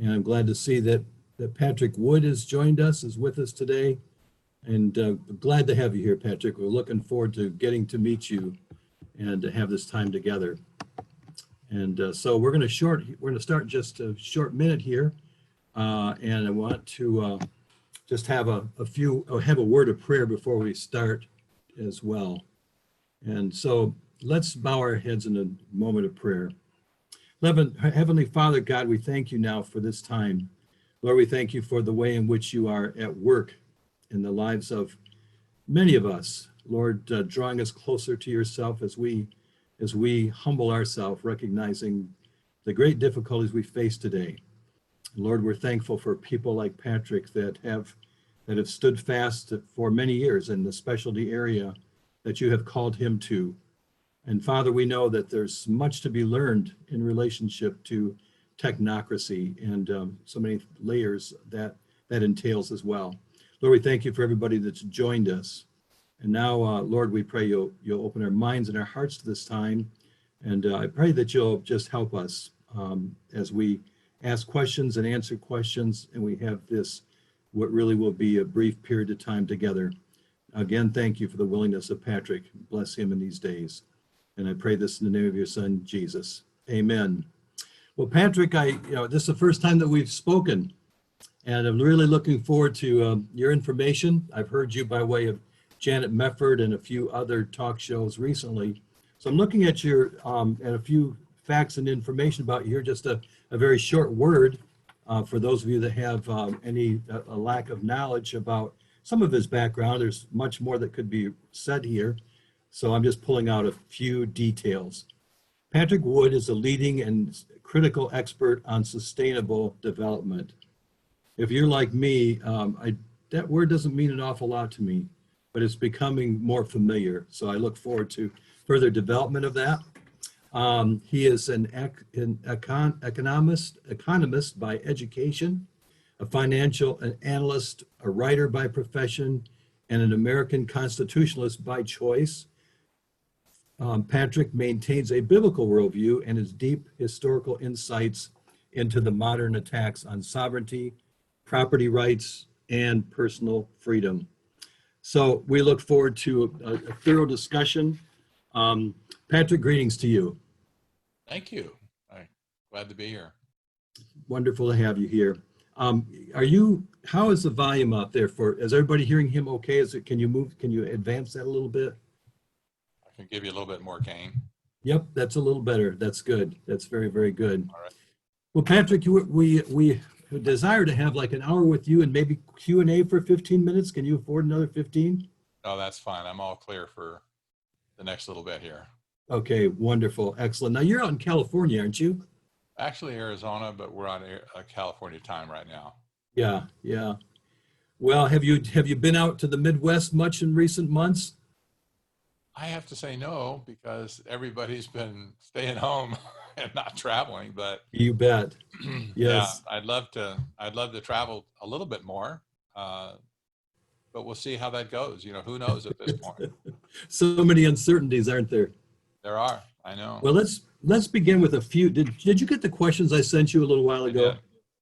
And I'm glad to see that Patrick Wood has joined us, is with us today. And glad to have you here, Patrick. We're looking forward to getting to meet you and to have this time together. And so we're going to start just a short minute here. And I want to just have have a word of prayer before we start as well. And so let's bow our heads in a moment of prayer. Heavenly Father, God, we thank you now for this time. Lord, we thank you for the way in which you are at work in the lives of many of us. Lord, drawing us closer to yourself as we humble ourselves, recognizing the great difficulties we face today. Lord, we're thankful for people like Patrick that have stood fast for many years in the specialty area that you have called him to. And Father, we know that there's much to be learned in relationship to technocracy and so many layers that entails as well. Lord, we thank you for everybody that's joined us. And now, Lord, we pray you'll open our minds and our hearts to this time. And I pray that you'll just help us as we ask questions and answer questions, and we have what really will be a brief period of time together. Again, thank you for the willingness of Patrick. Bless him in these days. And I pray this in the name of your son, Jesus. Amen. Well, Patrick, this is the first time that we've spoken, and I'm really looking forward to your information. I've heard you by way of Janet Mefford and a few other talk shows recently. So I'm looking at at a few facts and information about you here, just a very short word for those of you that have a lack of knowledge about some of his background. There's much more that could be said here. So I'm just pulling out a few details. Patrick Wood is a leading and critical expert on sustainable development. If you're like me, that word doesn't mean an awful lot to me, but it's becoming more familiar. So I look forward to further development of that. He is an economist by education, a financial analyst, a writer by profession, and an American constitutionalist by choice. Patrick maintains a biblical worldview and his deep historical insights into the modern attacks on sovereignty, property rights, and personal freedom. So we look forward to a thorough discussion. Patrick, greetings to you. Thank you. I'm glad to be here. Wonderful to have you here. How is the volume out there is everybody hearing him okay? Can you advance that a little bit? I can give you a little bit more, Kane. Yep, that's a little better. That's good. That's very, very good. All right. Well, Patrick, we desire to have like an hour with you and maybe Q&A for 15 minutes. Can you afford another 15? No, that's fine. I'm all clear for the next little bit here. Okay, wonderful. Excellent. Now you're out in California, aren't you? Actually Arizona, but we're on California time right now. Yeah, yeah. Well, have you been out to the Midwest much in recent months? I have to say no, because everybody's been staying home and not traveling, but You bet. Yes. Yeah, I'd love to travel a little bit more, but we'll see how that goes. Who knows at this point? So many uncertainties, aren't there? There are, I know. Well, let's begin with a few. Did you get the questions I sent you a little while ago? I did.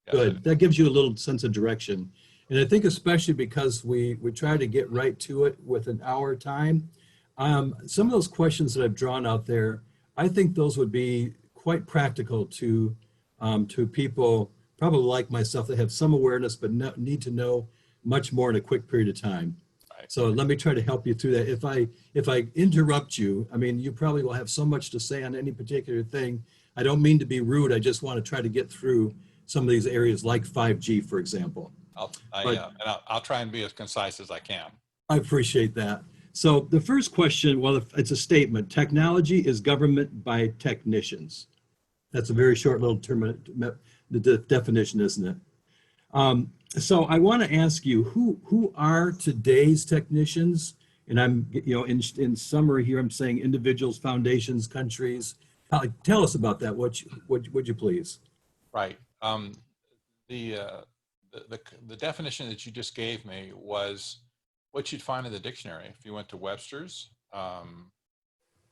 Yes, Good. That gives you a little sense of direction. And I think especially because we try to get right to it with an hour time. Some of those questions that I've drawn out there, I think those would be quite practical to people probably like myself that have some awareness but need to know much more in a quick period of time. Right. So let me try to help you through that. If I interrupt you, I mean, you probably will have so much to say on any particular thing. I don't mean to be rude. I just want to try to get through some of these areas like 5G, for example. I'll try and be as concise as I can. I appreciate that. So the first question, well, it's a statement. Technology is government by technicians. That's a very short little term, the definition, isn't it? So I want to ask you, who are today's technicians? And I'm, in summary here, I'm saying individuals, foundations, countries. Tell us about that. Would you please? Right. The definition that you just gave me was what you'd find in the dictionary. If you went to Webster's,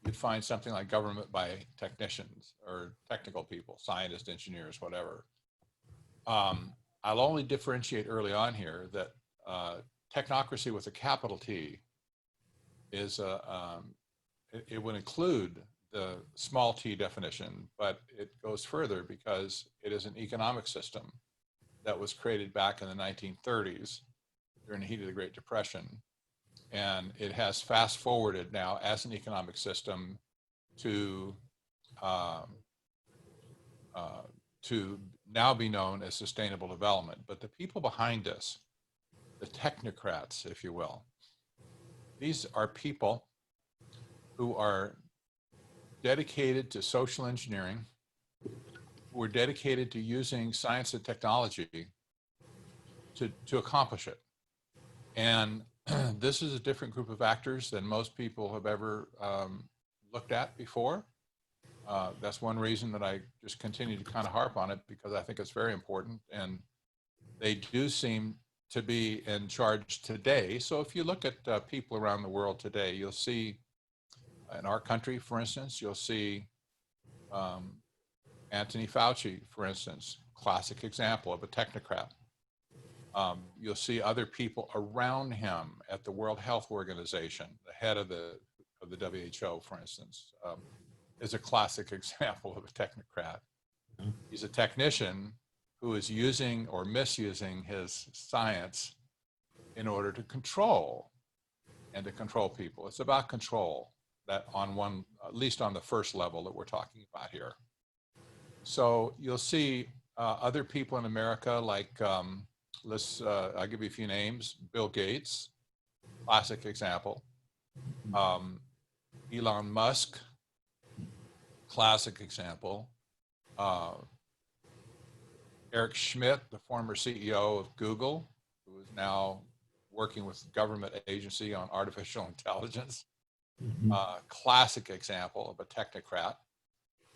you'd find something like government by technicians or technical people, scientists, engineers, whatever. I'll only differentiate early on here that technocracy with a capital T is it would include the small t definition, but it goes further because it is an economic system that was created back in the 1930s during the heat of the Great Depression. And it has fast forwarded now as an economic system to now be known as sustainable development. But the people behind us, the technocrats, if you will, these are people who are dedicated to social engineering, who are dedicated to using science and technology to accomplish it. And this is a different group of actors than most people have ever looked at before. That's one reason that I just continue to kind of harp on it, because I think it's very important, and they do seem to be in charge today. So if you look at people around the world today, you'll see in our country, for instance, you'll see Anthony Fauci, for instance, classic example of a technocrat. You'll see other people around him at the World Health Organization, the head of the WHO, for instance, is a classic example of a technocrat. He's a technician who is using or misusing his science in order to control and to control people. It's about control, that on one, at least on the first level that we're talking about here. So you'll see other people in America, like I'll give you a few names. Bill Gates, classic example. Elon Musk, classic example. Eric Schmidt, the former CEO of Google, who is now working with the government agency on artificial intelligence. Classic example of a technocrat.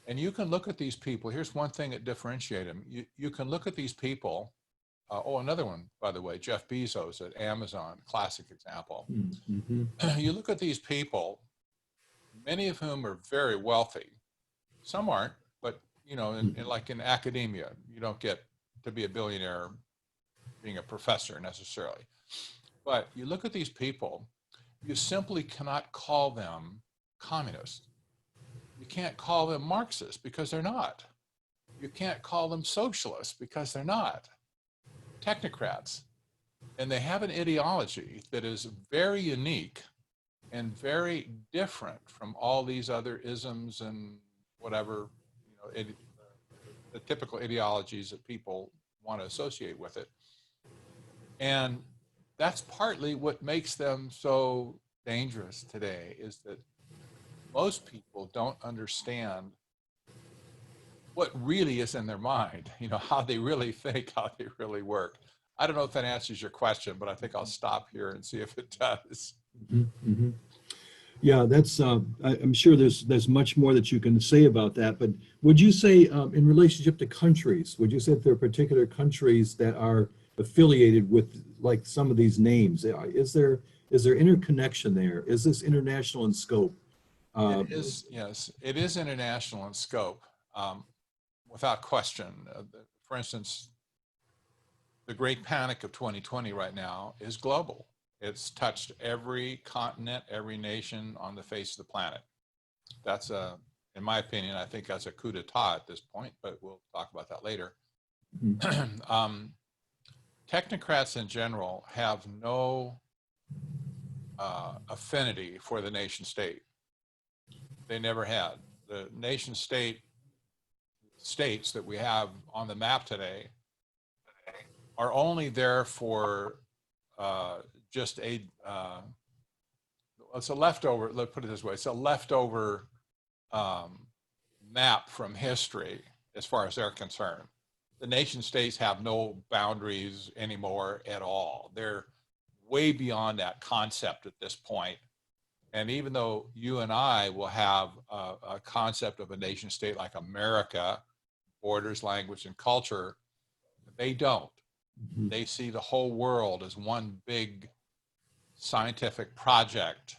And you can look at these people. Here's one thing that differentiates them. You can look at these people. Another one, by the way, Jeff Bezos at Amazon, classic example. You look at these people, many of whom are very wealthy. Some aren't, but you know, like in academia, you don't get to be a billionaire being a professor necessarily. But you look at these people, you simply cannot call them communists. You can't call them Marxists because they're not. You can't call them socialists because they're not. Technocrats. And they have an ideology that is very unique and very different from all these other isms and whatever, you know, the typical ideologies that people want to associate with it. And that's partly what makes them so dangerous today, is that most people don't understand what really is in their mind, you know, how they really think, how they really work. I don't know if that answers your question, but I think I'll stop here and see if it does. Yeah, that's. I'm sure there's much more that you can say about that. But would you say, in relationship to countries, would you say that there are particular countries that are affiliated with like some of these names? Is there interconnection there? Is this international in scope? It is, yes, it is international in scope, without question. For instance, the Great Panic of 2020 right now is global. It's touched every continent, every nation on the face of the planet. That's in my opinion, I think that's a coup d'etat at this point, but we'll talk about that later. Technocrats in general have no affinity for the nation state. They never had. The nation state states that we have on the map today are only there for just it's a leftover, let's put it this way, it's a leftover map from history as far as they're concerned. The nation states have no boundaries anymore at all. They're way beyond that concept at this point. And even though you and I will have a concept of a nation state like America, borders, language, and culture, they don't. They see the whole world as one big scientific project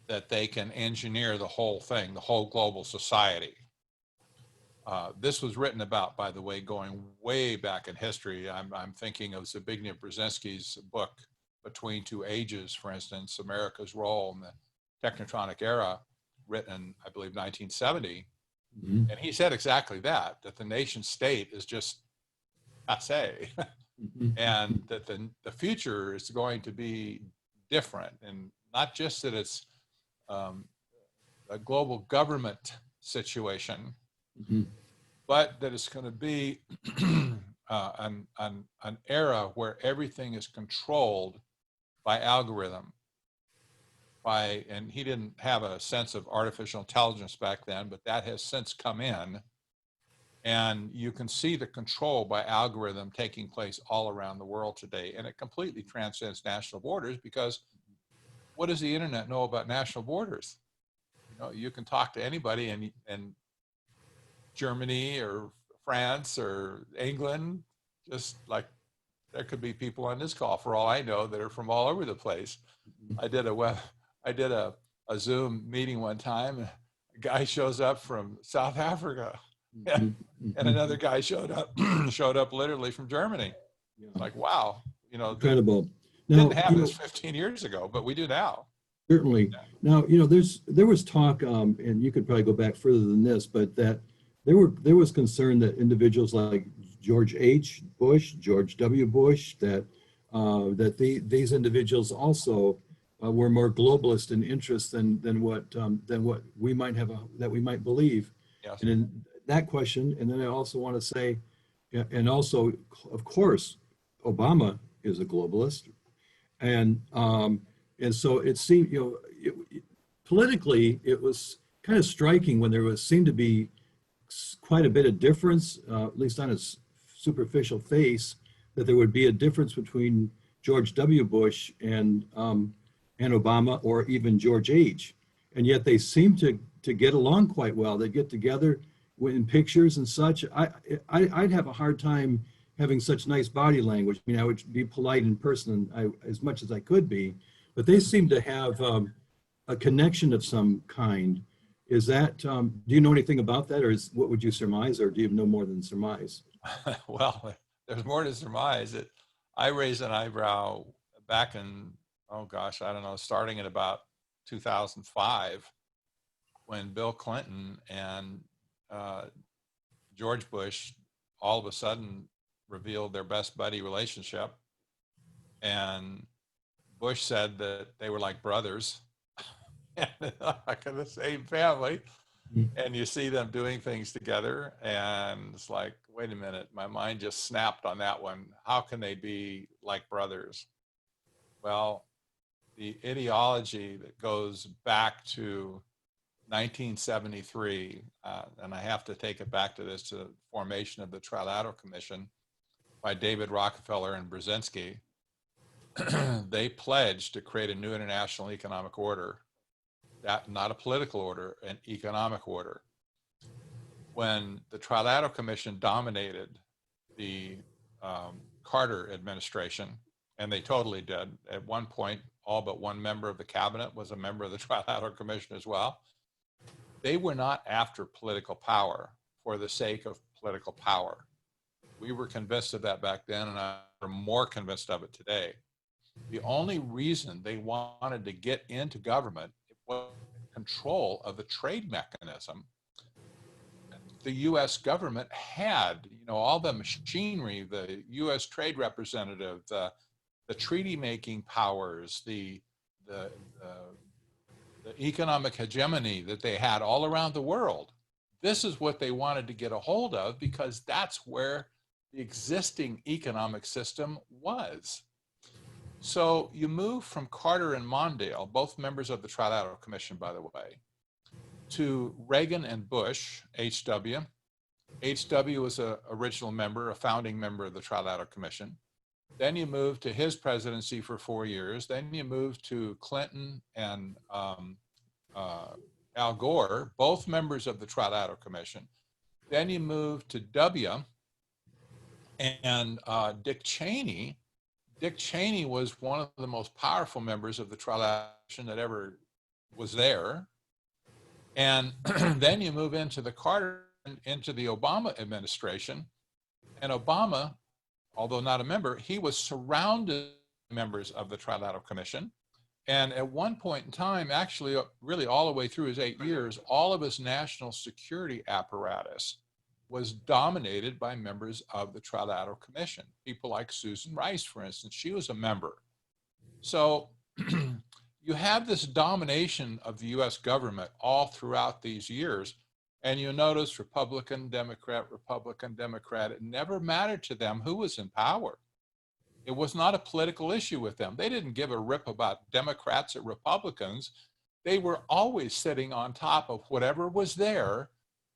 that they can engineer the whole thing, the whole global society. This was written about, by the way, going way back in history. I'm thinking of Zbigniew Brzezinski's book, Between Two Ages, for instance, America's Role in the Technotronic Era, written, I believe, 1970. Mhm. And he said exactly that the nation state is just passe, Mhm. and that the future is going to be different. And not just that it's a global government situation, Mhm. but that it's going to be an era where everything is controlled by algorithm. And he didn't have a sense of artificial intelligence back then, but that has since come in. And you can see the control by algorithm taking place all around the world today. And it completely transcends national borders, because what does the internet know about national borders? You know, you can talk to anybody in Germany or France or England, just like there could be people on this call, for all I know, that are from all over the place. I did a Zoom meeting one time. A guy shows up from South Africa, Mhm. and Mhm. another guy showed up showed up literally from Germany. Yeah. Like, wow, Incredible. didn't Now, have this 15 years ago, but we do now. certainly. Yeah. Now, there was talk, and you could probably go back further than this, but that there was concern that individuals like George H. Bush, George W. Bush, these individuals also were more globalist in interest than what we might that we might believe. Yes. And in that question, and then I also want to say, yeah, and also, of course, Obama is a globalist, and so it seemed, politically, it was kind of striking when seemed to be quite a bit of difference, at least on its superficial face, that there would be a difference between George W. Bush and Obama, or even George H. And yet they seem to get along quite well. They get together in pictures and such. I'd have a hard time having such nice body language. I mean, I would be polite in person as much as I could be, but they seem to have a connection of some kind. Is that, do you know anything about that, or what would you surmise, or do you know more than surmise? Well, there's more to surmise. I raised an eyebrow back in, oh gosh, I don't know, starting at about 2005, when Bill Clinton and George Bush all of a sudden revealed their best buddy relationship. And Bush said that they were like brothers, like in the same family. And you see them doing things together, and it's like, wait a minute, my mind just snapped on that one. How can they be like brothers? Well, the ideology that goes back to 1973, and I have to take it back to the formation of the Trilateral Commission by David Rockefeller and Brzezinski. They pledged to create a new international economic order, that not a political order, an economic order. When the Trilateral Commission dominated the Carter administration, and they totally did. At one point, all but one member of the cabinet was a member of the Trilateral Commission as well. They were not after political power for the sake of political power. We were convinced of that back then, and I'm more convinced of it today. The only reason they wanted to get into government was control of the trade mechanism. The U.S. government had, all the machinery, the U.S. trade representative, the treaty making powers, the economic hegemony that they had all around the world. This is what they wanted to get a hold of, because that's where the existing economic system was. So you move from Carter and Mondale, both members of the Trilateral Commission, by the way, to Reagan and Bush, HW. HW was an original member, a founding member of the Trilateral Commission. Then you move to his presidency for 4 years. Then you move to Clinton and Al Gore, both members of the Trilateral Commission. Then you move to W and Dick Cheney. Dick Cheney was one of the most powerful members of the Trilateral Commission that ever was there. And then you move into the Carter into the Obama administration. And Obama, although not a member, he was surrounded by members of the Trilateral Commission. And at one point in time, actually, really all the way through his 8 years, all of his national security apparatus was dominated by members of the Trilateral Commission. People like Susan Rice, for instance, she was a member. So you have this domination of the US government all throughout these years. And you notice Republican, Democrat, it never mattered to them who was in power. It was not a political issue with them. They didn't give a rip about Democrats or Republicans. They were always sitting on top of whatever was there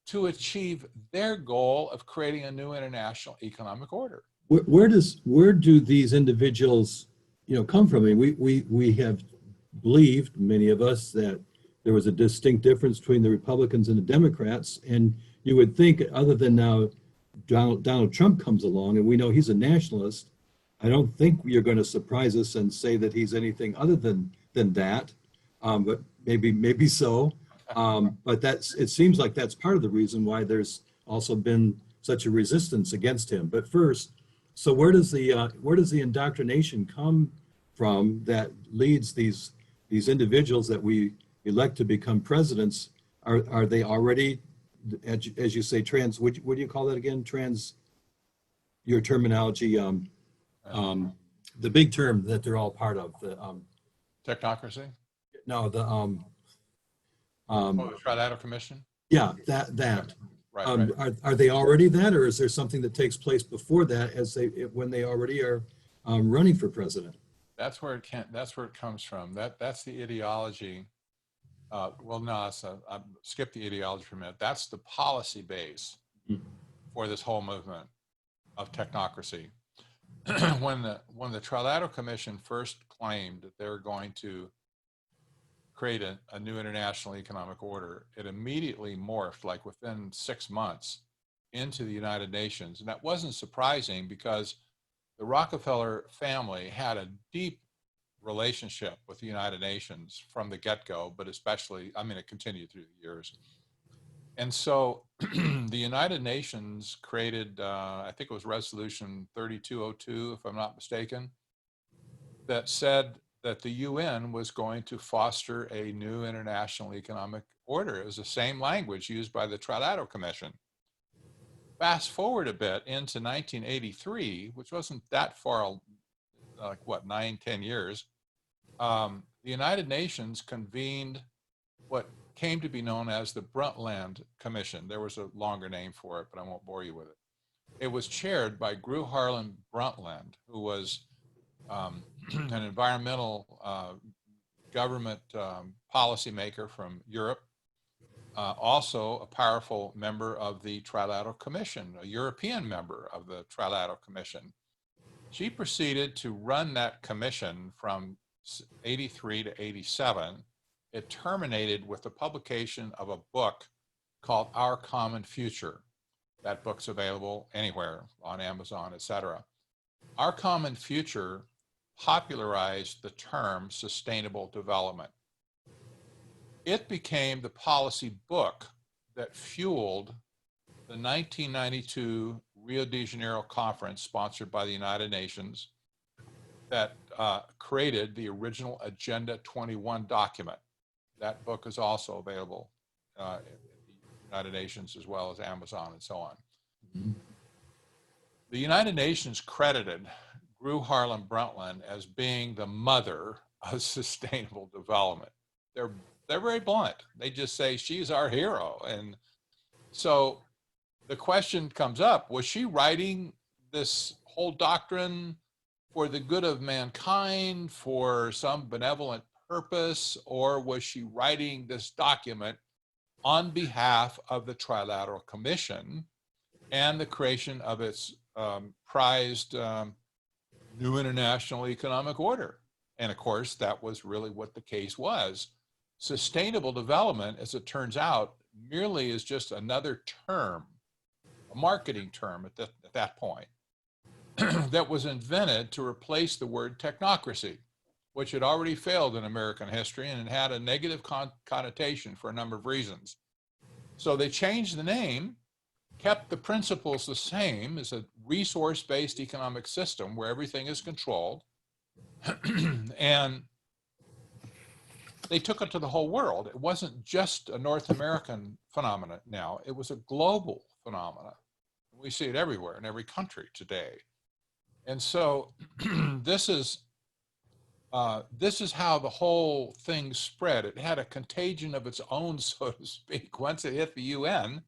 to achieve their goal of creating a new international economic order. Where do these individuals, come from? I mean, we have believed, many of us, that there was a distinct difference between the Republicans and the Democrats, and you would think, other than now Donald Trump comes along, and we know he's a nationalist, I don't think you're going to surprise us and say that he's anything other than that, but maybe so. But it seems like that's part of the reason why there's also been such a resistance against him. But first, so where does the indoctrination come from that leads these individuals that we elect to become presidents? Are they already, as you say, what do you call that again? Your terminology. The big term that they're all part of, the technocracy? No, the the Trilateral Commission? Yeah, that. Right. Are they already that, or is there something that takes place before that when they already are running for president? That's where it comes from. That's the ideology. Skip the ideology for a minute. That's the policy base for this whole movement of technocracy. When the Trilateral Commission first claimed that they were going to create a new international economic order, it immediately morphed, like within 6 months, into the United Nations. And that wasn't surprising, because the Rockefeller family had a deep relationship with the United Nations from the get-go, but especially, it continued through the years. And so the United Nations created, I think it was Resolution 3202, if I'm not mistaken, that said that the UN was going to foster a new international economic order. It was the same language used by the Trilateral Commission. Fast forward a bit into 1983, which wasn't that far, 9-10 years, the United Nations convened what came to be known as the Brundtland Commission. There was a longer name for it, but I won't bore you with it. It was chaired by Gru Harlem Brundtland, who was an environmental government policymaker from Europe, also a powerful member of the Trilateral Commission, a European member of the Trilateral Commission. She proceeded to run that commission from 83 to 87. It terminated with the publication of a book called Our Common Future. That book's available anywhere on Amazon, etc. Our Common Future popularized the term sustainable development. It became the policy book that fueled the 1992 Rio de Janeiro conference sponsored by the United Nations that created the original Agenda 21 document. That book is also available at the United Nations, as well as Amazon and so on. Mm-hmm. The United Nations credited Gru Harlem Brundtland as being the mother of sustainable development. They're very blunt. They just say she's our hero. And so the question comes up, was she writing this whole doctrine for the good of mankind, for some benevolent purpose, or was she writing this document on behalf of the Trilateral Commission and the creation of its prized new international economic order? And of course, that was really what the case was. Sustainable development, as it turns out, merely is just another term, a marketing term at that point, that was invented to replace the word technocracy, which had already failed in American history and it had a negative connotation for a number of reasons. So they changed the name kept the principles the same as a resource-based economic system where everything is controlled. And they took it to the whole world. It wasn't just a North American phenomenon now, it was a global phenomenon. We see it everywhere in every country today. And so this is how the whole thing spread. It had a contagion of its own, so to speak. Once it hit the UN,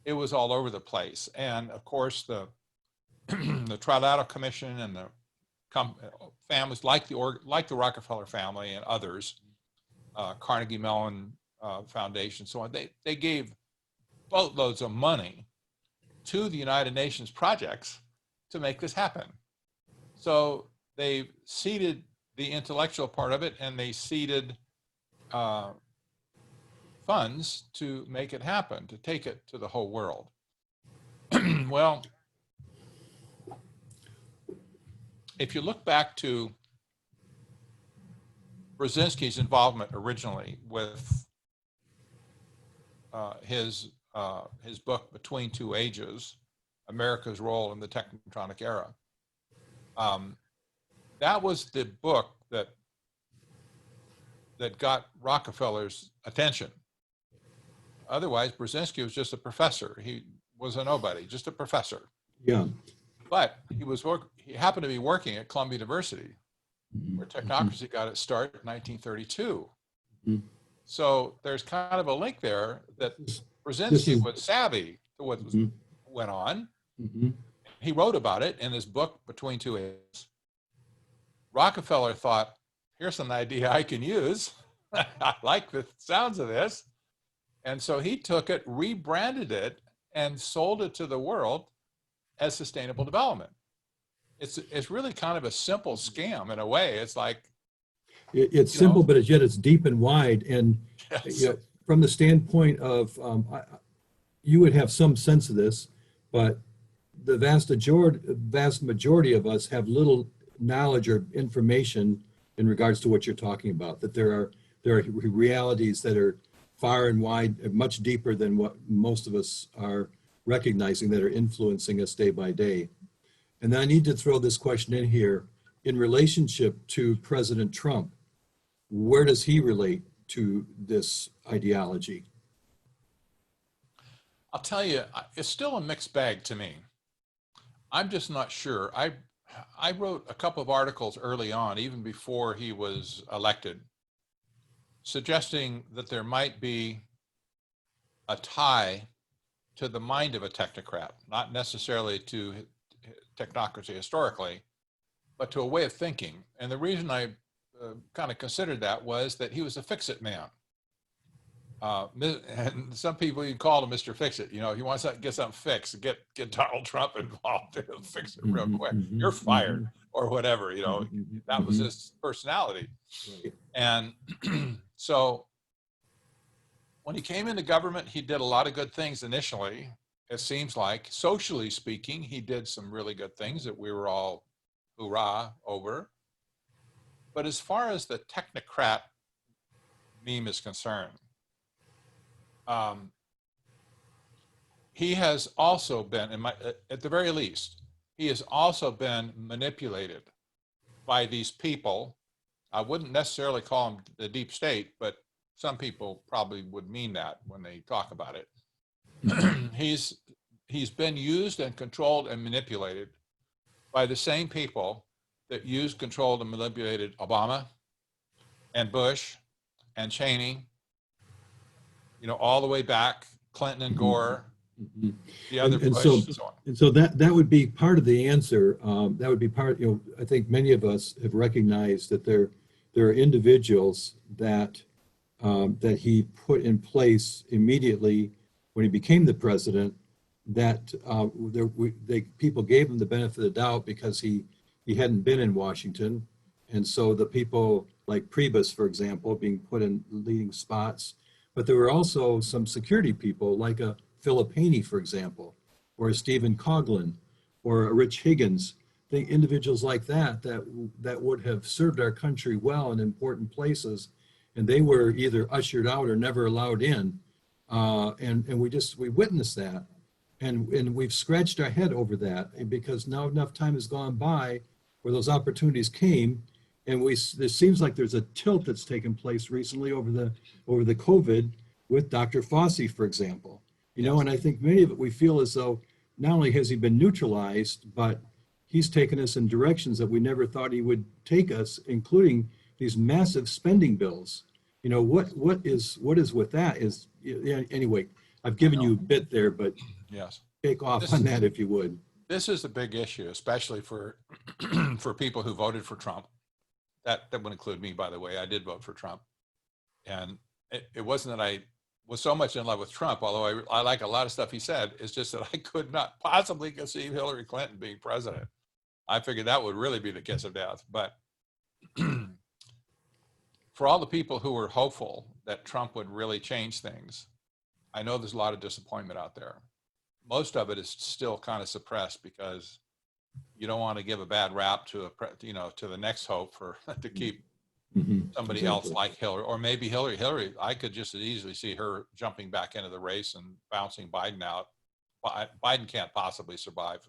it was all over the place. And of course, the the Trilateral Commission and the families like the Rockefeller family and others, Carnegie Mellon Foundation, so on, they gave boatloads of money to the United Nations projects to make this happen. So they seeded the intellectual part of it, and they seeded funds to make it happen, to take it to the whole world. Well, if you look back to Brzezinski's involvement originally with his book Between Two Ages, America's Role in the Technotronic Era, that was the book that got Rockefeller's attention. Otherwise, Brzezinski was just a professor. He was a nobody, just a professor. Yeah. But he happened to be working at Columbia University, where technocracy got its start in 1932. Mm-hmm. So there's kind of a link there that Brzezinski was savvy to what went on. Mm-hmm. He wrote about it in his book, Between Two Ages. Rockefeller thought, here's an idea I can use. I like the sounds of this. And so he took it, rebranded it, and sold it to the world as sustainable development. It's really kind of a simple scam in a way. It's like it's simple, but yet it's deep and wide. And yes. From the standpoint of you would have some sense of this, but the vast majority of us have little knowledge or information in regards to what you're talking about. That there are realities that are far and wide, much deeper than what most of us are recognizing, that are influencing us day by day. And I need to throw this question in here. In relationship to President Trump, where does he relate to this ideology? I'll tell you, it's still a mixed bag to me. I'm just not sure. I wrote a couple of articles early on, even before he was elected, suggesting that there might be a tie to the mind of a technocrat, not necessarily to technocracy historically, but to a way of thinking. And the reason I kind of considered that was that he was a fix-it man. And some people, you call him Mr. Fix-It. You know, he wants to get something fixed, get Donald Trump involved, he'll fix it real quick. You're fired, or whatever, you know, that was his personality. And so when he came into government, he did a lot of good things initially. It seems like, socially speaking, he did some really good things that we were all hoorah over. But as far as the technocrat meme is concerned, he has also been, at the very least, he has also been manipulated by these people. I wouldn't necessarily call them the deep state, but some people probably would mean that when they talk about it. He's been used and controlled and manipulated by the same people that used, controlled, and manipulated Obama and Bush and Cheney, you know, all the way back, Clinton and Gore, the other Bush, and so on. And so that would be part of the answer. That would be part, you know, I think many of us have recognized that there are individuals that he put in place immediately when he became the president, that people gave him the benefit of the doubt because he hadn't been in Washington. And so the people like Priebus, for example, being put in leading spots, but there were also some security people like a Philip Haney, for example, or a Stephen Coughlin, or a Rich Higgins, individuals like that would have served our country well in important places, and they were either ushered out or never allowed in, and we witnessed that. And we've scratched our head over that, and because now enough time has gone by where those opportunities came, and there seems like there's a tilt that's taken place recently over the COVID with Dr. Fauci, for example. Yes. And I think many of it we feel as though not only has he been neutralized, but he's taken us in directions that we never thought he would take us, including these massive spending bills. What is with that is, anyway, I've given you a bit there, but Yes. take off on that if you would. This is a big issue, especially for for people who voted for Trump. That would include me, by the way. I did vote for Trump. And it wasn't that I was so much in love with Trump, although I like a lot of stuff he said. It's just that I could not possibly conceive Hillary Clinton being president. I figured that would really be the kiss of death. But for all the people who were hopeful that Trump would really change things, I know there's a lot of disappointment out there. Most of it is still kind of suppressed because you don't want to give a bad rap to to the next hope for to keep somebody else like Hillary, or maybe Hillary. I could just as easily see her jumping back into the race and bouncing Biden out. Biden can't possibly survive.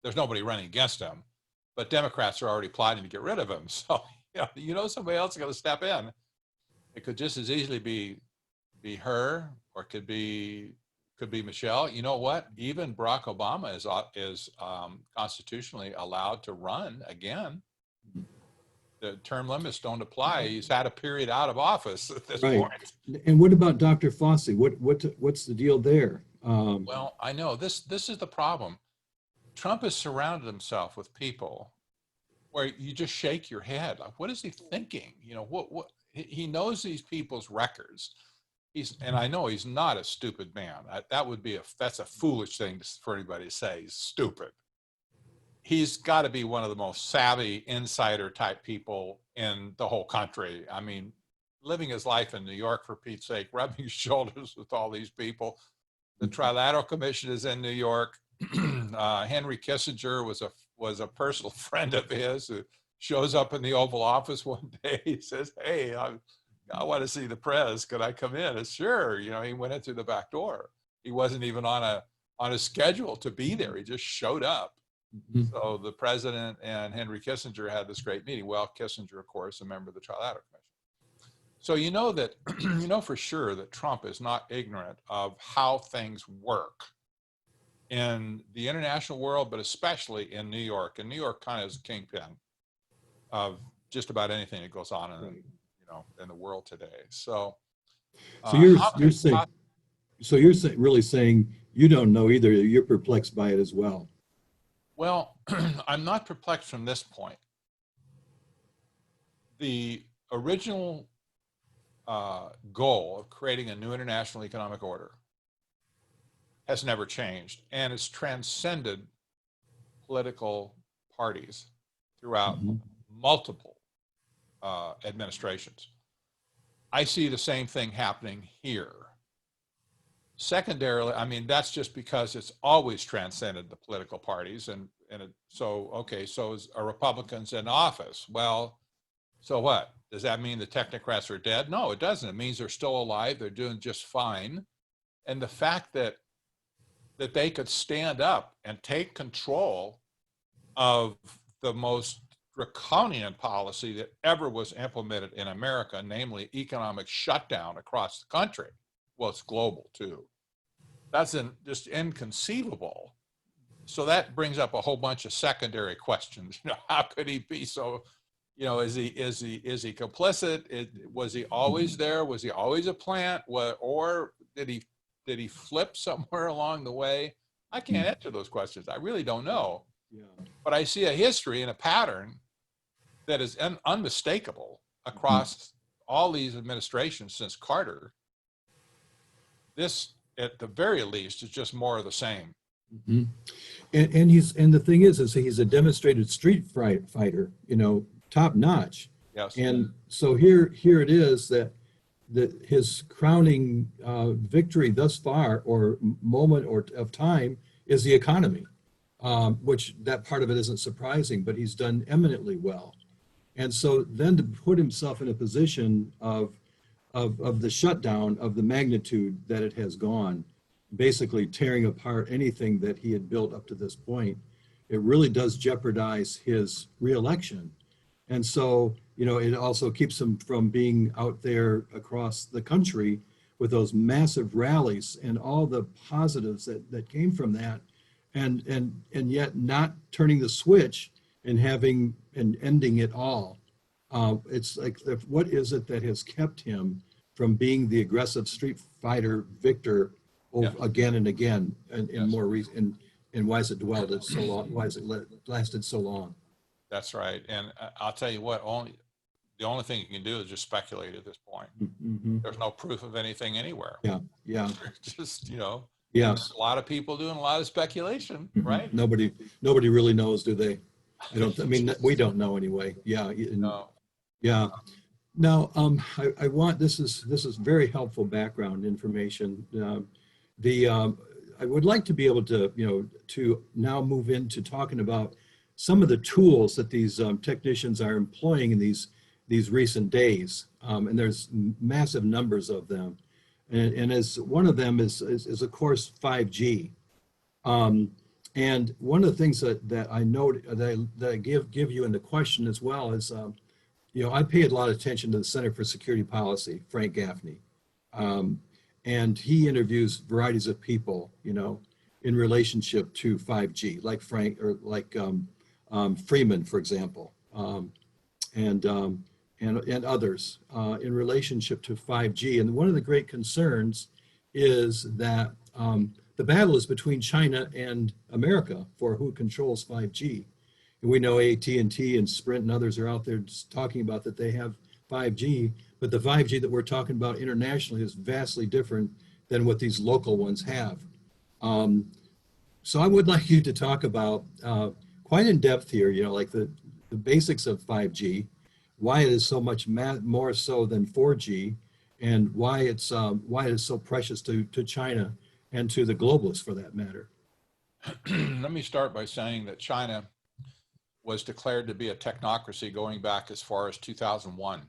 There's nobody running against him, but Democrats are already plotting to get rid of him. So somebody else is going to step in. It could just as easily be her, or could be Michelle. You know what? Even Barack Obama is constitutionally allowed to run again. The term limits don't apply. He's had a period out of office at this point. And what about Dr. Fauci? What's the deal there? Well, I know this is the problem. Trump has surrounded himself with people where you just shake your head. Like, what is he thinking? What he knows these people's records. And I know he's not a stupid man. That's a foolish thing for anybody to say. He's stupid. He's got to be one of the most savvy insider type people in the whole country. I mean, living his life in New York, for Pete's sake, rubbing shoulders with all these people. The Trilateral Commission is in New York. Henry Kissinger was a personal friend of his who shows up in the Oval Office one day. He says, "Hey, I want to see the press. Could I come in?" And sure, he went in through the back door. He wasn't even on a schedule to be there. He just showed up. So the president and Henry Kissinger had this great meeting. Well, Kissinger, of course, a member of the Trilateral Commission. So that for sure that Trump is not ignorant of how things work in the international world, but especially in New York. And New York kind of is a kingpin of just about anything that goes on in the world today. So you're saying really saying you don't know either. You're perplexed by it as well. Well, I'm not perplexed from this point. The original goal of creating a new international economic order has never changed, and it's transcended political parties throughout multiple administrations. I see the same thing happening here. Secondarily, I mean, that's just because it's always transcended the political parties. So is are Republicans in office? Well, so what? Does that mean the technocrats are dead? No, it doesn't. It means they're still alive. They're doing just fine. And the fact that they could stand up and take control of the most draconian policy that ever was implemented in America, namely economic shutdown across the country. Well, it's global too. That's just inconceivable. So that brings up a whole bunch of secondary questions. How could he be so? Is he complicit? Was he always there? Was he always a plant? Or did he flip somewhere along the way? I can't answer those questions. I really don't know. Yeah. But I see a history and a pattern that is unmistakable across all these administrations since Carter. This, at the very least, is just more of the same. Mm-hmm. And the thing is he's a demonstrated street fighter, top notch. Yes. And so here it is that his crowning victory thus far, or moment of time, is the economy, which that part of it isn't surprising, but he's done eminently well. And so then to put himself in a position of the shutdown of the magnitude that it has gone, basically tearing apart anything that he had built up to this point, it really does jeopardize his reelection. And so, it also keeps him from being out there across the country with those massive rallies and all the positives that came from that, and yet not turning the switch and ending it all. It's like, what is it that has kept him from being the aggressive street fighter victor again and again, and more recent, and why has it dwelled it so long? Why has it lasted so long? That's right. And I'll tell you what, the only thing you can do is just speculate at this point. Mm-hmm. There's no proof of anything anywhere. Yeah. Just, Yeah. a lot of people doing a lot of speculation, right? Nobody really knows, do they? We don't know anyway. Yeah. No. Yeah. Now, I want, this is very helpful background information. I would like to be able to, to now move into talking about some of the tools that these technicians are employing in these recent days. And there's massive numbers of them. And as one of them is of course 5G. And one of the things that I note that I give you in the question as well is, I paid a lot of attention to the Center for Security Policy, Frank Gaffney. And he interviews varieties of people, in relationship to 5G, like Frank, or like Freeman, for example, and others in relationship to 5G. And one of the great concerns is that the battle is between China and America for who controls 5G. And we know AT&T and Sprint and others are out there just talking about that they have 5G, but the 5G that we're talking about internationally is vastly different than what these local ones have. So I would like you to talk about quite in depth here, like the basics of 5G, why it is so much more so than 4G, and why it is so precious to China and to the globalists for that matter. Let me start by saying that China was declared to be a technocracy going back as far as 2001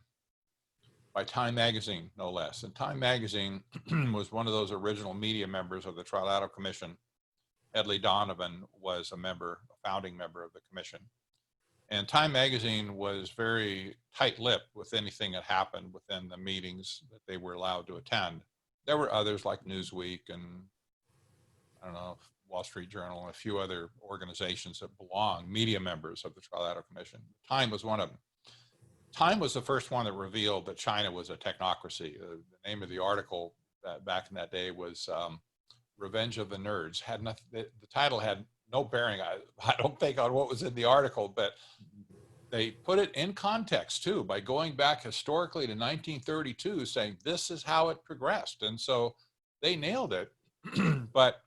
by Time Magazine, no less. And Time Magazine was one of those original media members of the Trilateral Commission. Hedley Donovan was a founding member of the commission. And Time Magazine was very tight-lipped with anything that happened within the meetings that they were allowed to attend. There were others like Newsweek and, I don't know, Wall Street Journal and a few other organizations that belong, media members of the Trilateral Commission. Time was one of them. Time was the first one that revealed that China was a technocracy. The name of the article back in that day was Revenge of the Nerds. The title had no bearing, I don't think, on what was in the article, but they put it in context too by going back historically to 1932, saying this is how it progressed. And so they nailed it. But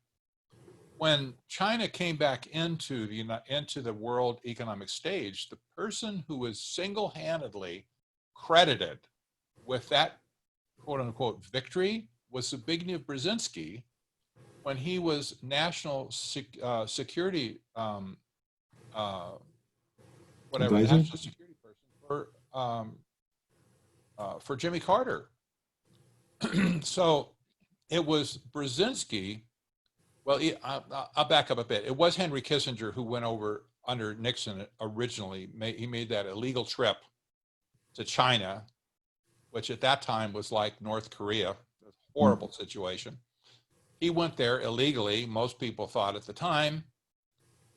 when China came back into the world economic stage, the person who was single-handedly credited with that quote-unquote victory was Zbigniew Brzezinski, when he was national security national security person for Jimmy Carter. So it was Brzezinski. Well, I'll back up a bit. It was Henry Kissinger who went over under Nixon originally. He made that illegal trip to China, which at that time was like North Korea, a horrible situation. He went there illegally, most people thought at the time,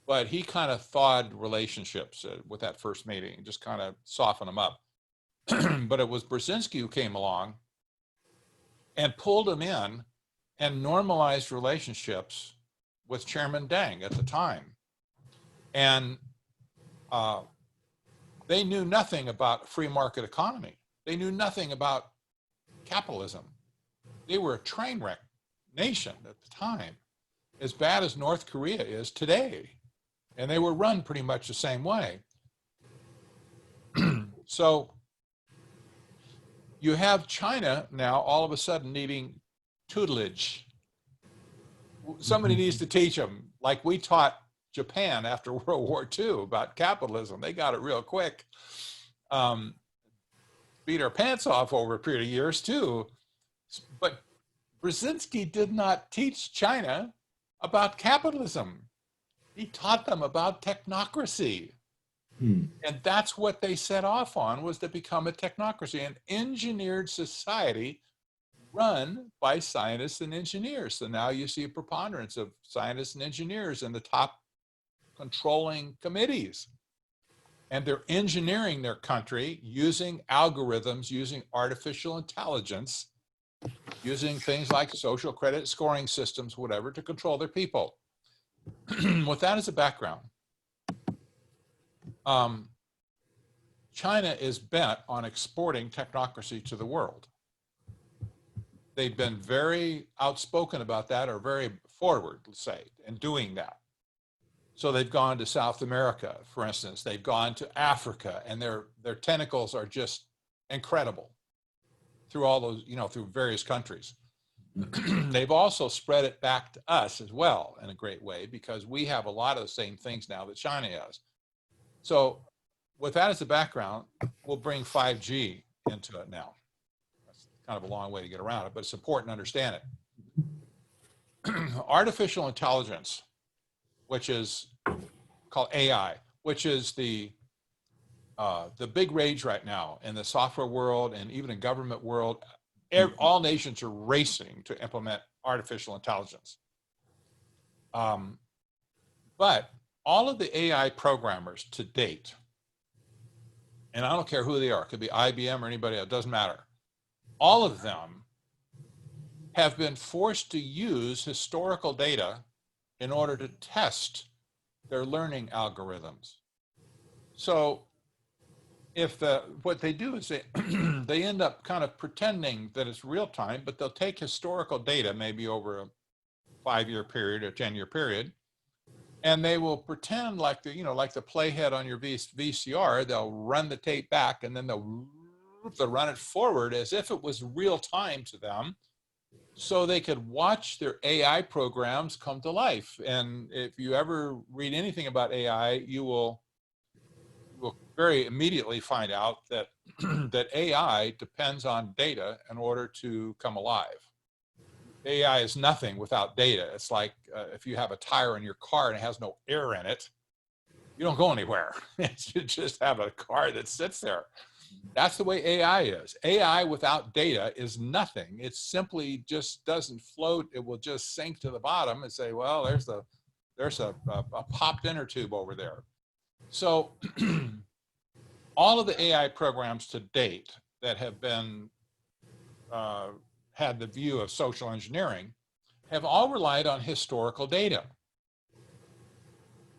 but he kind of thawed relationships with that first meeting, just kind of softened them up. But it was Brzezinski who came along and pulled him in and normalized relationships with Chairman Deng at the time. And they knew nothing about free market economy. They knew nothing about capitalism. They were a train wreck nation at the time, as bad as North Korea is today. And they were run pretty much the same way. So you have China now all of a sudden needing tutelage. Somebody needs to teach them, like we taught Japan after World War II about capitalism. They got it real quick. Beat our pants off over a period of years too. But Brzezinski did not teach China about capitalism. He taught them about technocracy. Hmm. And that's what they set off on, was to become a technocracy, an engineered society run by scientists and engineers. So now you see a preponderance of scientists and engineers in the top controlling committees. And they're engineering their country using algorithms, using artificial intelligence, using things like social credit scoring systems, whatever, to control their people. With that as a background, China is bent on exporting technocracy to the world. They've been very outspoken about that, or very forward, let's say, in doing that. So they've gone to South America, for instance. They've gone to Africa, and their tentacles are just incredible through all those, through various countries. They've also spread it back to us as well in a great way, because we have a lot of the same things now that China has. So with that as a background, we'll bring 5G into it now. That's kind of a long way to get around it, but it's important to understand it. Artificial intelligence, which is called AI, which is the big rage right now in the software world and even in government world. All nations are racing to implement artificial intelligence. But all of the AI programmers to date, and I don't care who they are, it could be IBM or anybody else, it doesn't matter. All of them have been forced to use historical data in order to test their learning algorithms. So what they do is they end up kind of pretending that it's real time, but they'll take historical data, maybe over a 5-year period or 10-year period, and they will pretend like like the playhead on your VCR. They'll run the tape back, and then they'll run it forward as if it was real time to them, so they could watch their AI programs come to life. And if you ever read anything about AI, you will very immediately find out that that AI depends on data in order to come alive. AI is nothing without data. It's like if you have a tire in your car and it has no air in it, you don't go anywhere. You just have a car that sits there. That's the way AI is. AI without data is nothing. It simply just doesn't float. It will just sink to the bottom and say, well, there's a popped inner tube over there. So all of the AI programs to date that have been had the view of social engineering have all relied on historical data.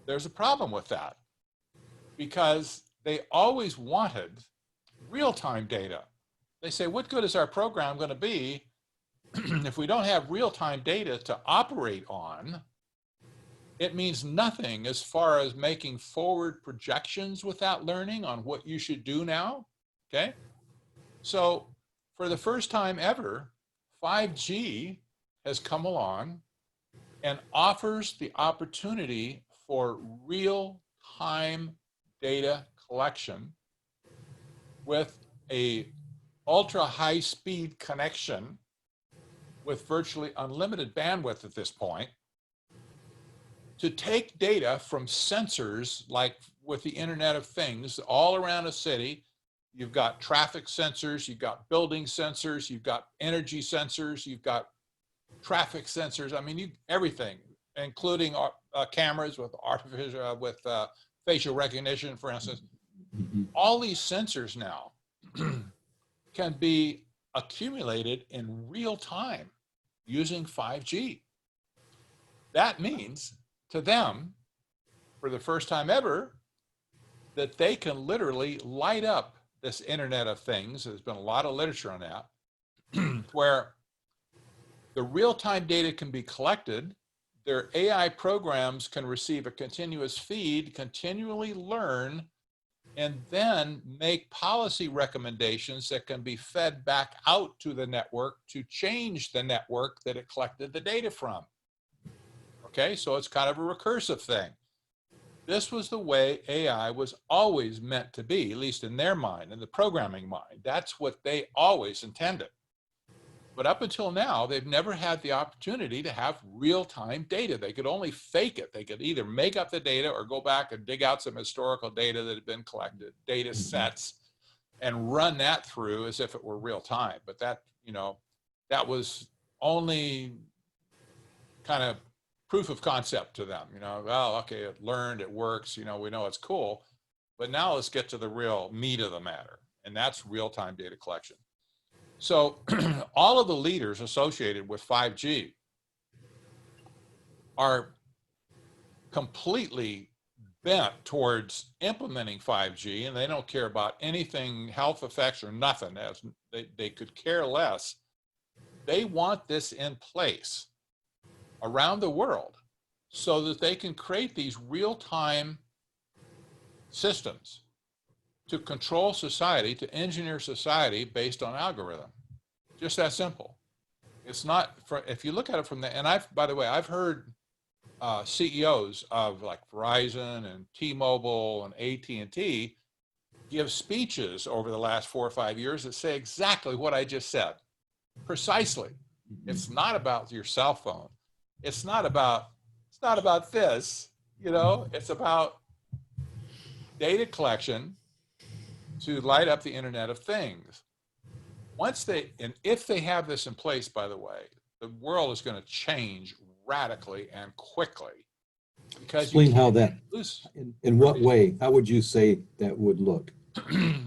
There's a problem with that, because they always wanted real-time data. They say, what good is our program going to be if we don't have real-time data to operate on? It means nothing as far as making forward projections without learning on what you should do now, okay? So for the first time ever, 5G has come along and offers the opportunity for real-time data collection with a ultra high speed connection with virtually unlimited bandwidth at this point, to take data from sensors, like with the Internet of Things, all around a city. You've got traffic sensors, you've got building sensors, you've got energy sensors, you've got traffic sensors. I mean, everything, including cameras with facial recognition, for instance. All these sensors now can be accumulated in real time using 5G. That means to them, for the first time ever, that they can literally light up this Internet of Things. There's been a lot of literature on that, where the real-time data can be collected, their AI programs can receive a continuous feed, continually learn, and then make policy recommendations that can be fed back out to the network to change the network that it collected the data from. Okay, so it's kind of a recursive thing. This was the way AI was always meant to be, at least in their mind, in the programming mind. That's what they always intended. But up until now, they've never had the opportunity to have real-time data. They could only fake it. They could either make up the data or go back and dig out some historical data that had been collected, data sets, and run that through as if it were real time. But that, that was only kind of proof of concept to them. Well, okay, it learned, it works, we know it's cool. But now let's get to the real meat of the matter, and that's real-time data collection. So all of the leaders associated with 5G are completely bent towards implementing 5G, and they don't care about anything health effects or nothing. As they could care less. They want this in place around the world so that they can create these real-time systems to control society, to engineer society based on algorithm. Just that simple. It's not, if you look at it from the, and by the way, I've heard CEOs of like Verizon and T-Mobile and AT&T give speeches over the last 4 or 5 years that say exactly what I just said. Precisely. It's not about your cell phone. It's not about this, it's about data collection to light up the Internet of Things. If they have this in place, by the way, the world is going to change radically and quickly. Because explain how that, in what way, how would you say that would look?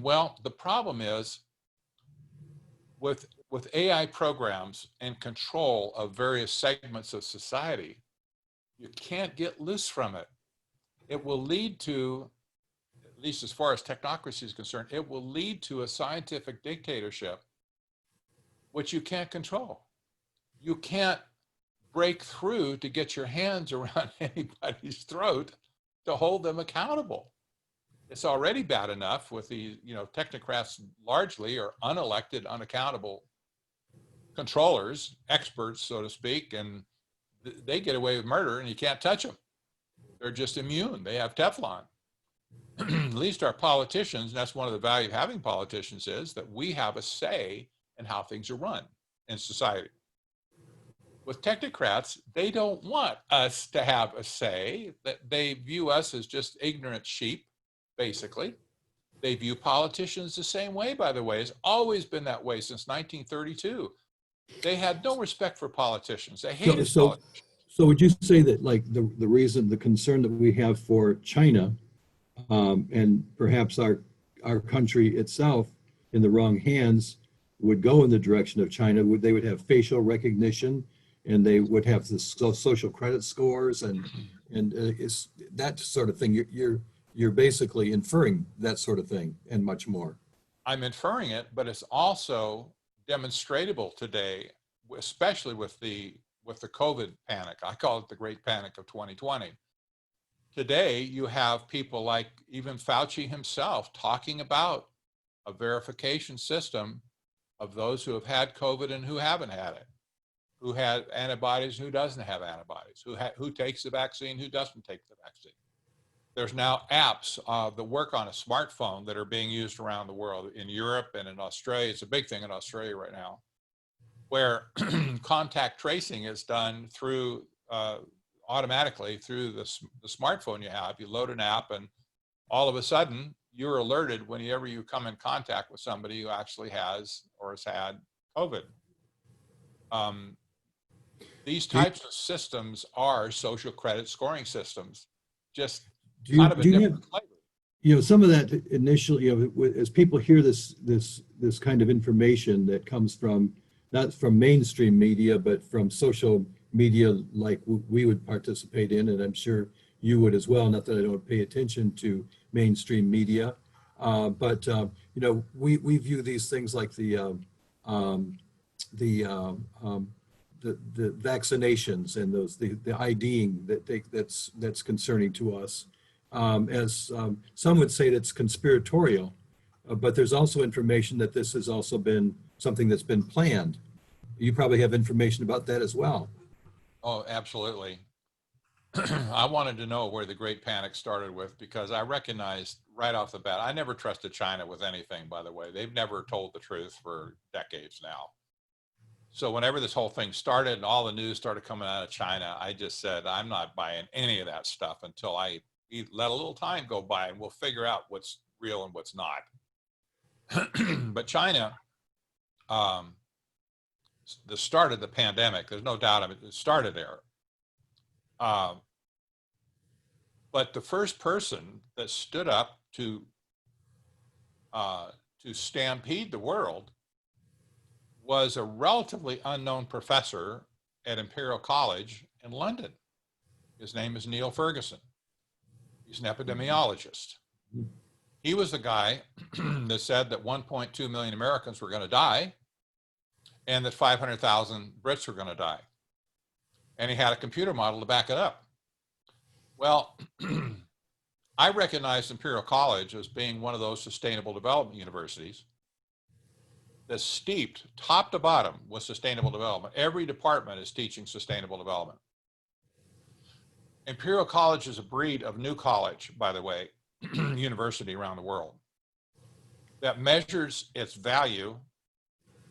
Well, the problem is with AI programs and control of various segments of society, you can't get loose from it. It will lead to, at least as far as technocracy is concerned, it will lead to a scientific dictatorship, which you can't control. You can't break through to get your hands around anybody's throat to hold them accountable. It's already bad enough with the, technocrats largely are unelected, unaccountable controllers, experts, so to speak, and they get away with murder and you can't touch them. They're just immune. They have Teflon. At least our politicians, and that's one of the value of having politicians, is that we have a say in how things are run in society. With technocrats, they don't want us to have a say. That they view us as just ignorant sheep, basically. They view politicians the same way, by the way. It's always been that way since 1932. They had no respect for politicians. They hated politicians. So would you say that, like, the concern that we have for China, and perhaps our country itself in the wrong hands would go in the direction of China? They would have facial recognition, and they would have the social credit scores, and it's that sort of thing. You're basically inferring that sort of thing and much more. I'm inferring it, but it's also demonstratable today, especially with the COVID panic. I call it the Great Panic of 2020. Today, you have people like even Fauci himself talking about a verification system of those who have had COVID and who haven't had it, who had antibodies and who doesn't have antibodies, who takes the vaccine, who doesn't take the vaccine. There's now apps that work on a smartphone that are being used around the world, in Europe and in Australia. It's a big thing in Australia right now, where contact tracing is done through automatically through the smartphone you have. You load an app, and all of a sudden you're alerted whenever you come in contact with somebody who actually has or has had COVID. These types of systems are social credit scoring systems, just kind of a different flavor. Some of that initially, as people hear this kind of information that comes from, not from mainstream media, but from social media like we would participate in, and I'm sure you would as well, not that I don't pay attention to mainstream media, but we view these things like the vaccinations and the IDing that's concerning to us, as some would say that's conspiratorial, but there's also information that this has also been something that's been planned. You probably have information about that as well. Oh, absolutely. I wanted to know where the Great Panic started with, because I recognized right off the bat, I never trusted China with anything, by the way. They've never told the truth for decades now. So whenever this whole thing started and all the news started coming out of China, I just said, I'm not buying any of that stuff until I let a little time go by, and we'll figure out what's real and what's not. But China, the start of the pandemic, there's no doubt of it, it started there. But the first person that stood up to stampede the world was a relatively unknown professor at Imperial College in London. His name is Neil Ferguson. He's an epidemiologist. He was the guy that said that 1.2 million Americans were going to die and that 500,000 Brits were going to die. And he had a computer model to back it up. Well, I recognize Imperial College as being one of those sustainable development universities that's steeped top to bottom with sustainable development. Every department is teaching sustainable development. Imperial College is a breed of new college, by the way, university around the world, that measures its value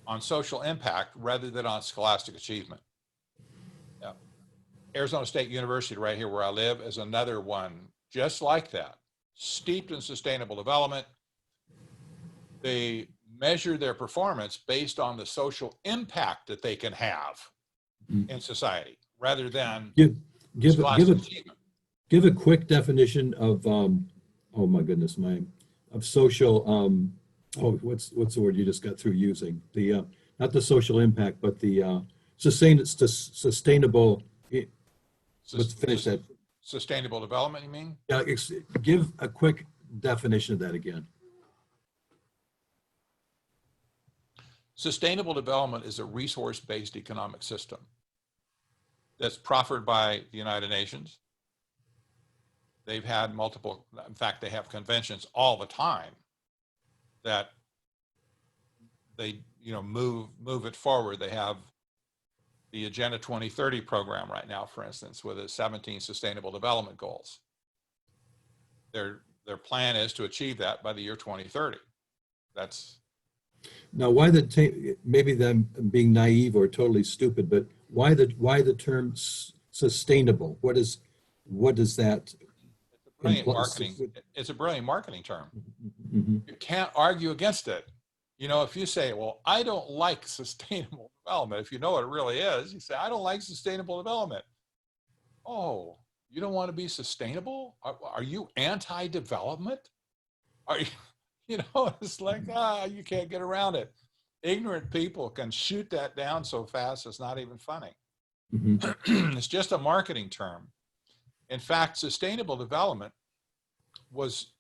on social impact rather than on scholastic achievement. Yeah. Arizona State University, right here where I live, is another one just like that, steeped in sustainable development. They measure their performance based on the social impact that they can have in society rather than give a quick definition of oh my goodness, of social what's the word you just got through using, the not the social impact but the sustainable, let's finish that. Sustainable development, you mean? Yeah, give a quick definition of that again. Sustainable development is a resource-based economic system that's proffered by the United Nations. They've had multiple, in fact, they have conventions all the time that they, move it forward. They have the Agenda 2030 program right now, for instance, with its 17 sustainable development goals. Their plan is to achieve that by the year 2030. That's now why maybe them being naive or totally stupid, but why the term sustainable? What does that it's a brilliant marketing term. Mm-hmm. You can't argue against it. If you say, well, I don't like sustainable development, if you know what it really is, you say, I don't like sustainable development. Oh, you don't want to be sustainable? Are you anti-development? Are you, it's like, you can't get around it. Ignorant people can shoot that down so fast, it's not even funny. Mm-hmm. It's just a marketing term. In fact, sustainable development was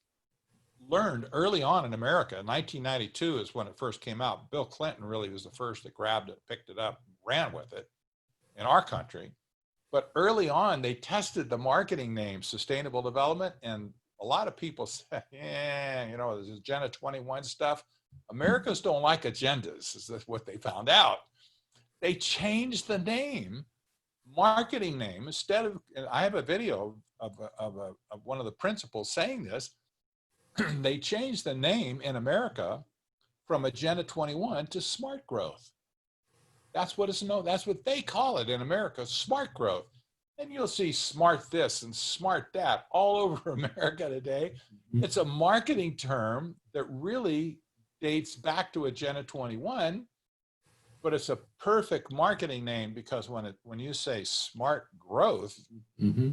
learned early on in America. 1992 is when it first came out. Bill Clinton really was the first that grabbed it, picked it up, ran with it in our country. But early on, they tested the marketing name sustainable development, and a lot of people said, this Agenda 21 stuff. Americans don't like agendas, is what they found out. They changed the name, marketing name, instead of, and I have a video of one of the principals saying this, they changed the name in America from Agenda 21 to Smart Growth. That's what it's known. That's what they call it in America, smart growth. And you'll see smart this and smart that all over America today. It's a marketing term that really dates back to Agenda 21, but it's a perfect marketing name because when you say smart growth, mm-hmm.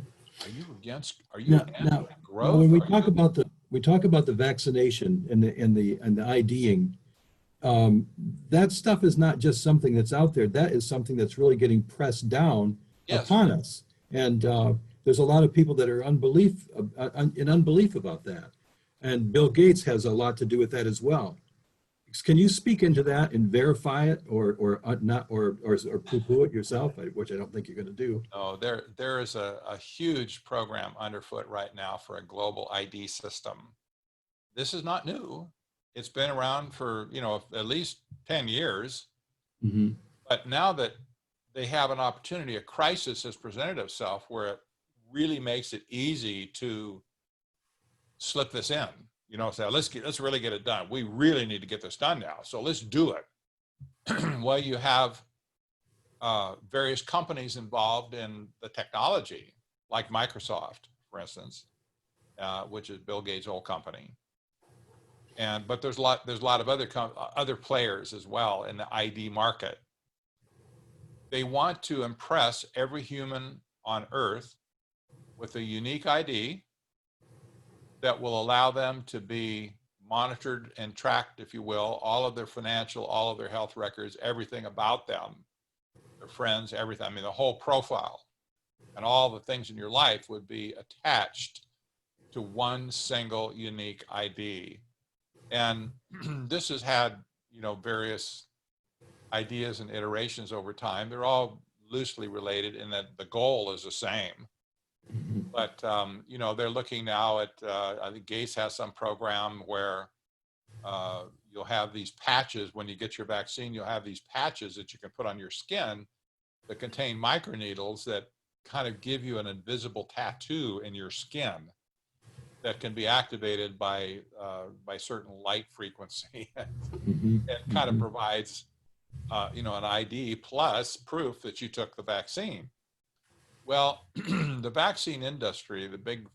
Are you anti-growth? When we talk about the vaccination and the IDing, that stuff is not just something that's out there. That is something that's really getting pressed down upon us. And there's a lot of people that are in unbelief about that. And Bill Gates has a lot to do with that as well. Can you speak into that and verify it, or not, or poo-poo it yourself, which I don't think you're going to do? No, there is a huge program underfoot right now for a global ID system. This is not new. It's been around for at least 10 years. Mm-hmm. But now that they have an opportunity, a crisis has presented itself where it really makes it easy to slip this in. Say, let's really get it done. We really need to get this done now. So let's do it. Well, you have various companies involved in the technology, like Microsoft, for instance, which is Bill Gates' old company. But there's a lot of other players as well in the ID market. They want to impress every human on Earth with a unique ID that will allow them to be monitored and tracked, if you will, all of their financial, all of their health records, everything about them, their friends, everything. I mean, the whole profile and all the things in your life would be attached to one single unique ID. And this has had, various ideas and iterations over time. They're all loosely related in that the goal is the same. But, they're looking now at, I think Gates has some program where you'll have these patches. When you get your vaccine, you'll have these patches that you can put on your skin that contain microneedles that kind of give you an invisible tattoo in your skin that can be activated by certain light frequency and kind of provides, an ID plus proof that you took the vaccine. Well, the vaccine industry, the big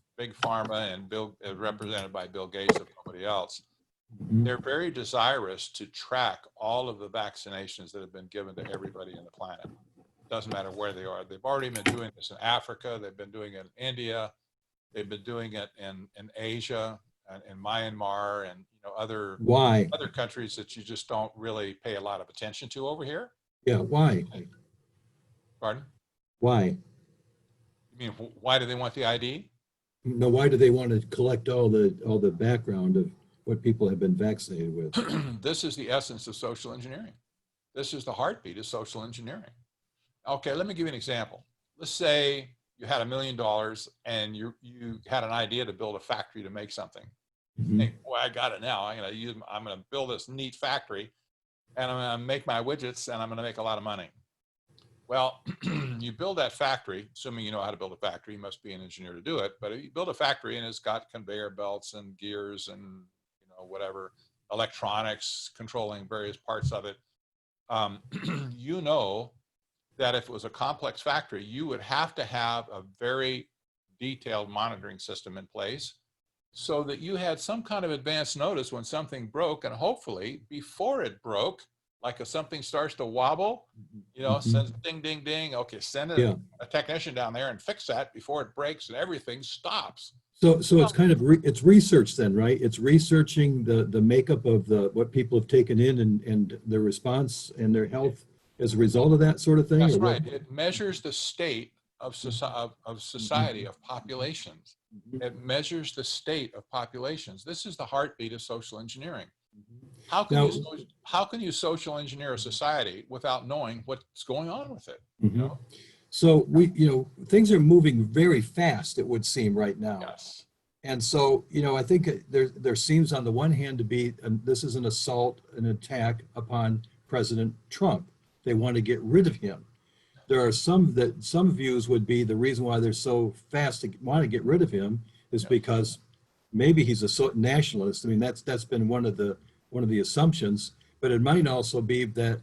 pharma and represented by Bill Gates and somebody else, they're very desirous to track all of the vaccinations that have been given to everybody on the planet. Doesn't matter where they are. They've already been doing this in Africa. They've been doing it in India. They've been doing it in Asia and in Myanmar and other countries that you just don't really pay a lot of attention to over here. Yeah, why? Pardon? Why? You mean why do they want the ID? No, why do they want to collect all the background of what people have been vaccinated with? This is the essence of social engineering. This is the heartbeat of social engineering. Okay, let me give you an example. Let's say you had $1 million and you had an idea to build a factory to make something. Hey, boy, I got it now. I'm going to build this neat factory and I'm going to make my widgets and I'm going to make a lot of money. Well, you build that factory, assuming you know how to build a factory. You must be an engineer to do it. But if you build a factory and it's got conveyor belts and gears and whatever electronics controlling various parts of it, that if it was a complex factory, you would have to have a very detailed monitoring system in place so that you had some kind of advance notice when something broke, and hopefully before it broke, like if something starts to wobble, sends ding, ding, ding. Okay, send a technician down there and fix that before it breaks and everything stops. So it's kind of it's research then, right? It's researching the makeup of what people have taken in and their response and their health as a result of that sort of thing. That's right. It measures the state of society, of populations. It measures the state of populations. This is the heartbeat of social engineering. How can you social engineer a society without knowing what's going on with it? So things are moving very fast, it would seem right now. Yes. And so, I think there seems on the one hand to be, this is an assault, an attack upon President Trump. They want to get rid of him. There are some views would be the reason why they're so fast to want to get rid of him is because maybe he's a nationalist. I mean, that's been one of the assumptions, but it might also be that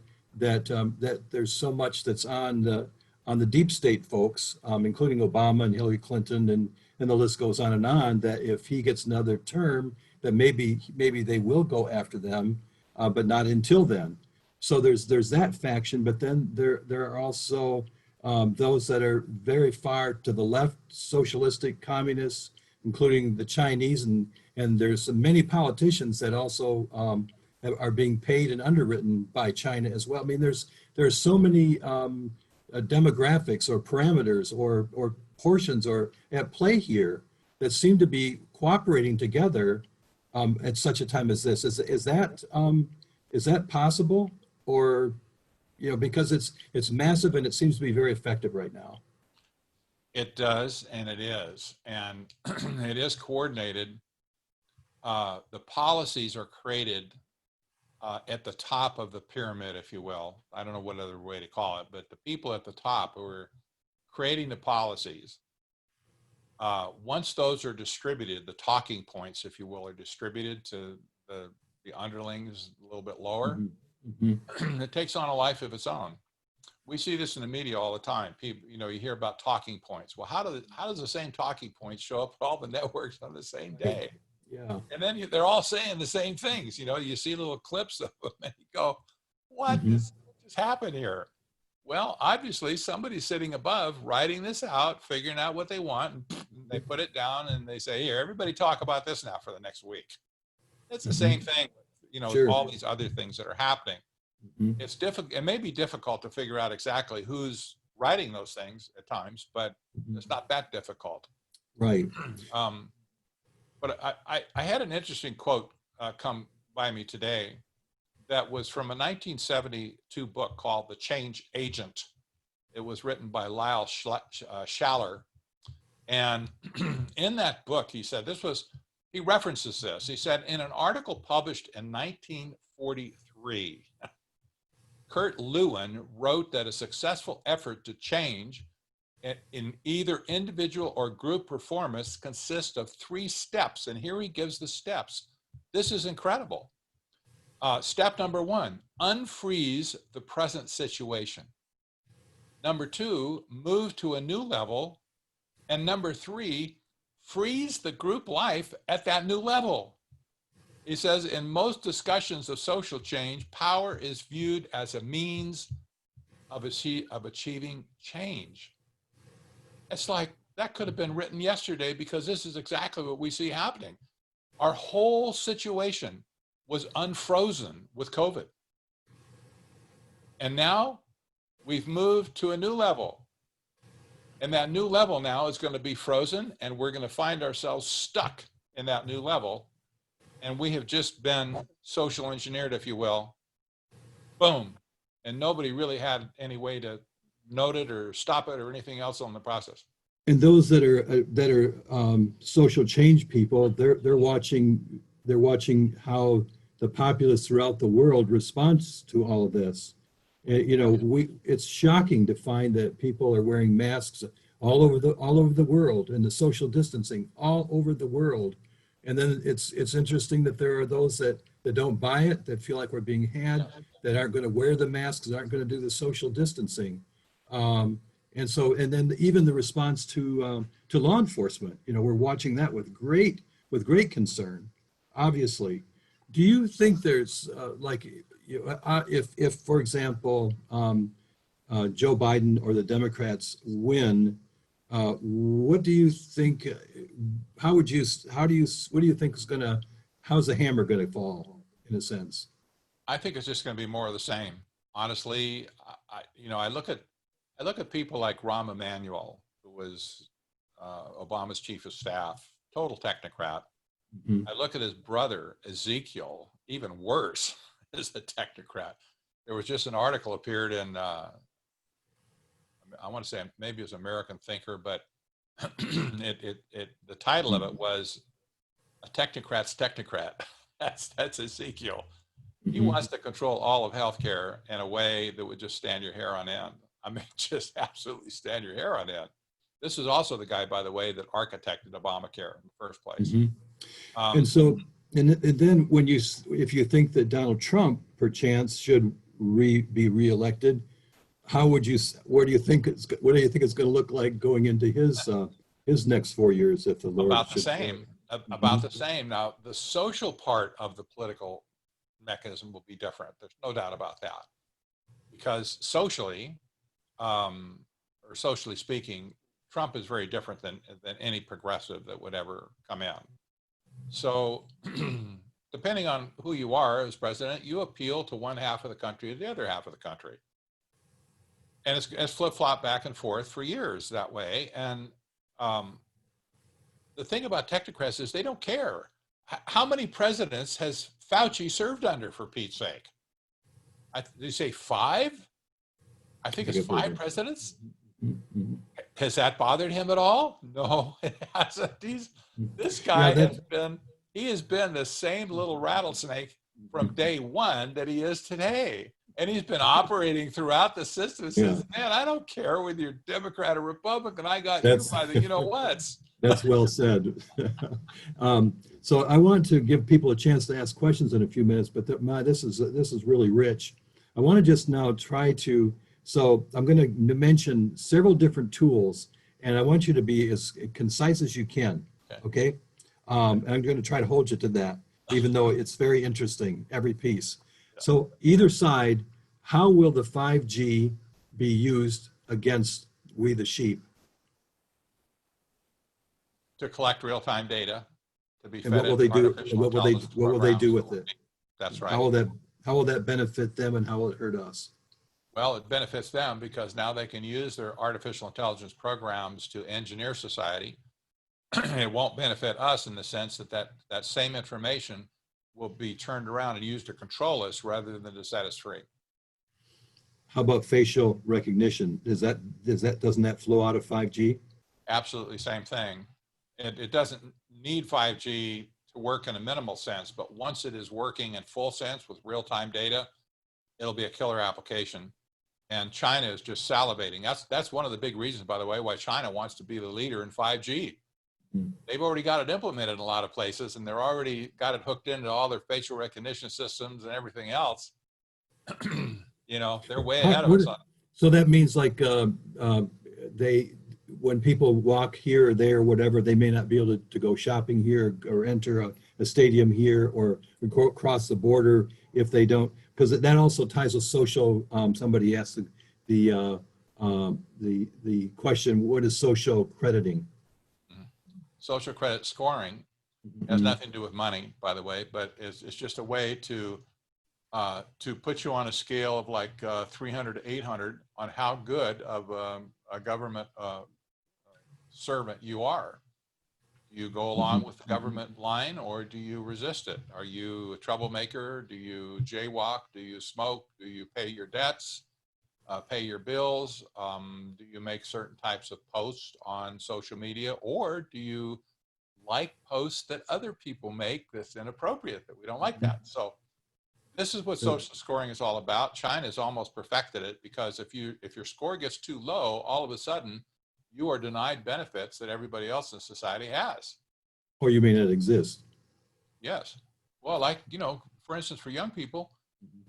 there's so much that's on the deep state folks, including Obama and Hillary Clinton, and the list goes on, that if he gets another term, that maybe they will go after them, but not until then. So there's that faction, but then there are also those that are very far to the left, socialistic, communists, including the Chinese, and there's many politicians that also are being paid and underwritten by China as well. I mean, there's so many demographics or parameters or portions are at play here that seem to be cooperating together at such a time as this. Is that possible? Or, because it's massive and it seems to be very effective right now. It does, and it is, and it is coordinated. The policies are created at the top of the pyramid, if you will. I don't know what other way to call it, but the people at the top who are creating the policies, once those are distributed, the talking points, if you will, are distributed to the underlings a little bit lower. It takes on a life of its own. we see this in the media all the time. People, you hear about talking points. Well, how does the same talking points show up on all the networks on the same day? Yeah. And then they're all saying the same things. You see little clips of them and you go, what Mhm. just happened here? Well, obviously somebody's sitting above writing this out, figuring out what they want, and they put it down and they say, here, everybody talk about this now for the next week. It's the same thing, with Sure. all these other things that are happening. Mhm. It's difficult. It may be difficult to figure out exactly who's writing those things at times, but it's not that difficult. Right. But I had an interesting quote come by me today that was from a 1972 book called The Change Agent. It was written by Lyle Schaller. And in that book, he said, he references this. He said, in an article published in 1943, Kurt Lewin wrote that a successful effort to change in either individual or group performance consists of 3 steps. And here he gives the steps. This is incredible. Step number 1, unfreeze the present situation. Number 2, move to a new level. And number 3, freeze the group life at that new level. He says, in most discussions of social change, power is viewed as a means of achieving change. It's like, that could have been written yesterday, because this is exactly what we see happening. Our whole situation was unfrozen with COVID. And now we've moved to a new level. And that new level now is going to be frozen, and we're going to find ourselves stuck in that new level. And we have just been social engineered, if you will. Boom. And nobody really had any way to note it or stop it or anything else on the process. And those that are social change people, they're watching how the populace throughout the world responds to all of this. It's shocking to find that people are wearing masks all over the world, and the social distancing all over the world. And then it's interesting that there are those that don't buy it, that feel like we're being had, that aren't going to wear the masks, that aren't going to do the social distancing. And then even the response to law enforcement, we're watching that with great concern, obviously. Do you think there's if for example, Joe Biden or the Democrats win, what do you think? What do you think how's the hammer going to fall, in a sense? I think it's just going to be more of the same. Honestly, I look at people like Rahm Emanuel, who was Obama's chief of staff, total technocrat. Mm-hmm. I look at his brother, Ezekiel, even worse, is a technocrat. There was just an article appeared in, I want to say maybe it was American Thinker, but the title of it was "A Technocrat's Technocrat." That's Ezekiel. He wants to control all of healthcare in a way that would just stand your hair on end. I mean, just absolutely stand your hair on end. This is also the guy, by the way, that architected Obamacare in the first place. Mm-hmm. And then if you think that Donald Trump perchance should be reelected, what do you think it's going to look like going into his next 4 years, if the Lord about the same? About the same. Now, the social part of the political mechanism will be different. There's no doubt about that, because socially, or socially speaking, Trump is very different than any progressive that would ever come in. So depending on who you are as president, you appeal to one half of the country or the other half of the country. And it's flip-flop back and forth for years that way. And the thing about technocrats is they don't care. How many presidents has Fauci served under, for Pete's sake? Did you say 5? I think it's 5 presidents. Mm-hmm. Has that bothered him at all? No, it hasn't. This guy has been the same little rattlesnake from day one that he is today. And he's been operating throughout the system. Says, man, I don't care whether you're Democrat or Republican. I got you by the you-know-whats. That's well said. So I want to give people a chance to ask questions in a few minutes, but this is really rich. I want to just now try to So I'm going to mention several different tools, and I want you to be as concise as you can. Okay. And I'm going to try to hold you to that, even though it's very interesting, every piece. So either side, how will the 5G be used against we the sheep? To collect real-time data, to be And what fed will they into do? artificial What intelligence will they do programs. with it? That's How right. will that benefit them, and how will it hurt us? Well, it benefits them because now they can use their artificial intelligence programs to engineer society. It won't benefit us in the sense that, that same information will be turned around and used to control us rather than to set us free. How about facial recognition? Doesn't that flow out of 5G? Absolutely same thing. It doesn't need 5G to work in a minimal sense, but once it is working in full sense with real-time data, it'll be a killer application. And China is just salivating. That's one of the big reasons, by the way, why China wants to be the leader in 5G. They've already got it implemented in a lot of places, and they're already got it hooked into all their facial recognition systems and everything else. You know, they're way ahead of us on it. So that means like when people walk here or there, or whatever, they may not be able to go shopping here or enter a stadium here or go across the border if they don't, because that also ties with social. Somebody asked the question, what is social crediting? Social credit scoring has nothing to do with money, by the way, but it's just a way to put you on a scale of like 300 to 800 on how good of a government servant you are. Do you go along with the government line, or do you resist it? Are you a troublemaker? Do you jaywalk? Do you smoke? Do you pay your debts? Pay your bills? Do you make certain types of posts on social media, or do you like posts that other people make that's inappropriate, that we don't like that? So this is what social scoring is all about. China's almost perfected it, because if your score gets too low, all of a sudden you are denied benefits that everybody else in society has. Or you may not exist. Yes. Well, like, you know, for instance, for young people,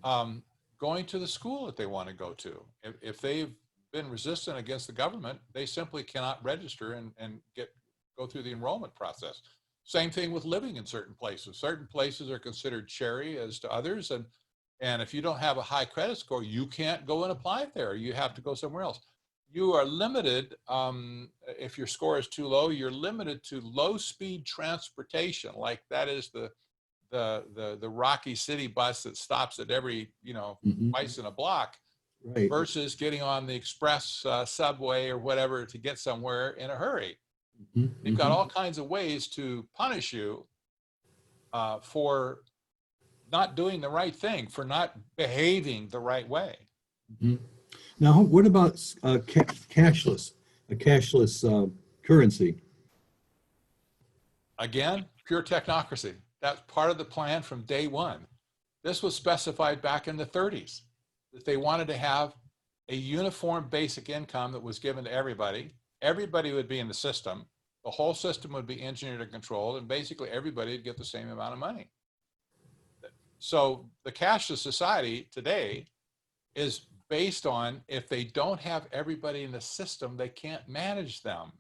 going to the school that they want to go to. If they've been resistant against the government, they simply cannot register and go through the enrollment process. Same thing with living in certain places. Certain places are considered cherry as to others. And if you don't have a high credit score, you can't go and apply there. You have to go somewhere else. You are limited, if your score is too low, you're limited to low speed transportation. Like that is the Rocky City bus that stops at every, twice in a block, Right. versus getting on the express subway or whatever to get somewhere in a hurry. They've got all kinds of ways to punish you for not doing the right thing, for not behaving the right way. Now, what about cashless, a cashless currency? Again, pure technocracy. That's part of the plan from day one. This was specified back in the 30s, that they wanted to have a uniform basic income that was given to everybody. Everybody would be in the system. The whole system would be engineered and controlled, and basically everybody would get the same amount of money. So the cashless society today is based on, if they don't have everybody in the system, they can't manage them.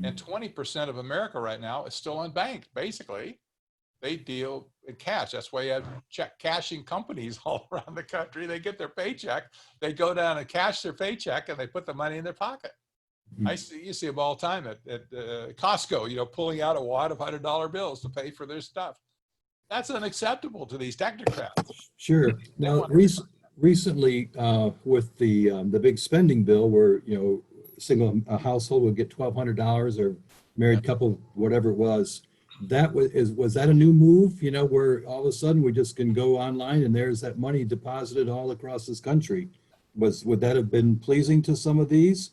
And 20% of America right now is still unbanked. Basically, they deal in cash. That's why you have check cashing companies all around the country. They get their paycheck, they go down and cash their paycheck, and they put the money in their pocket. You see them all the time at Costco, pulling out a wad of $100 bills to pay for their stuff. That's unacceptable to these technocrats. Sure. Now, recently, with the big spending bill, where a household would get $1,200, or married couple, whatever it was, was that a new move? Where all of a sudden we just can go online and there's that money deposited all across this country. Would that have been pleasing to some of these?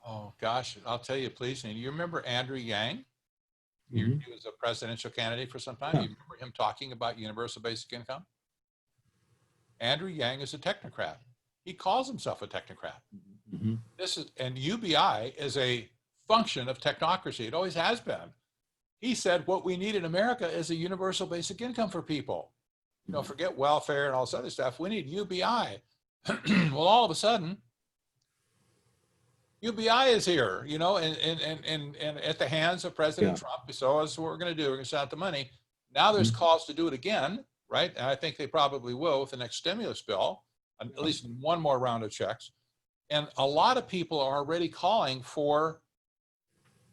Oh gosh, I'll tell you, pleasing. You remember Andrew Yang? He was a presidential candidate for some time. You remember him talking about universal basic income? Andrew Yang is a technocrat. He calls himself a technocrat. And UBI is a function of technocracy. It always has been. He said what we need in America is a universal basic income for people. Forget welfare and all this other stuff. We need UBI. Well, all of a sudden, UBI is here, you know, and at the hands of President Yeah. Trump. So that's what we're going to do. We're going to send out the money. Now there's calls to do it again, right? And I think they probably will with the next stimulus bill, at least one more round of checks. And a lot of people are already calling for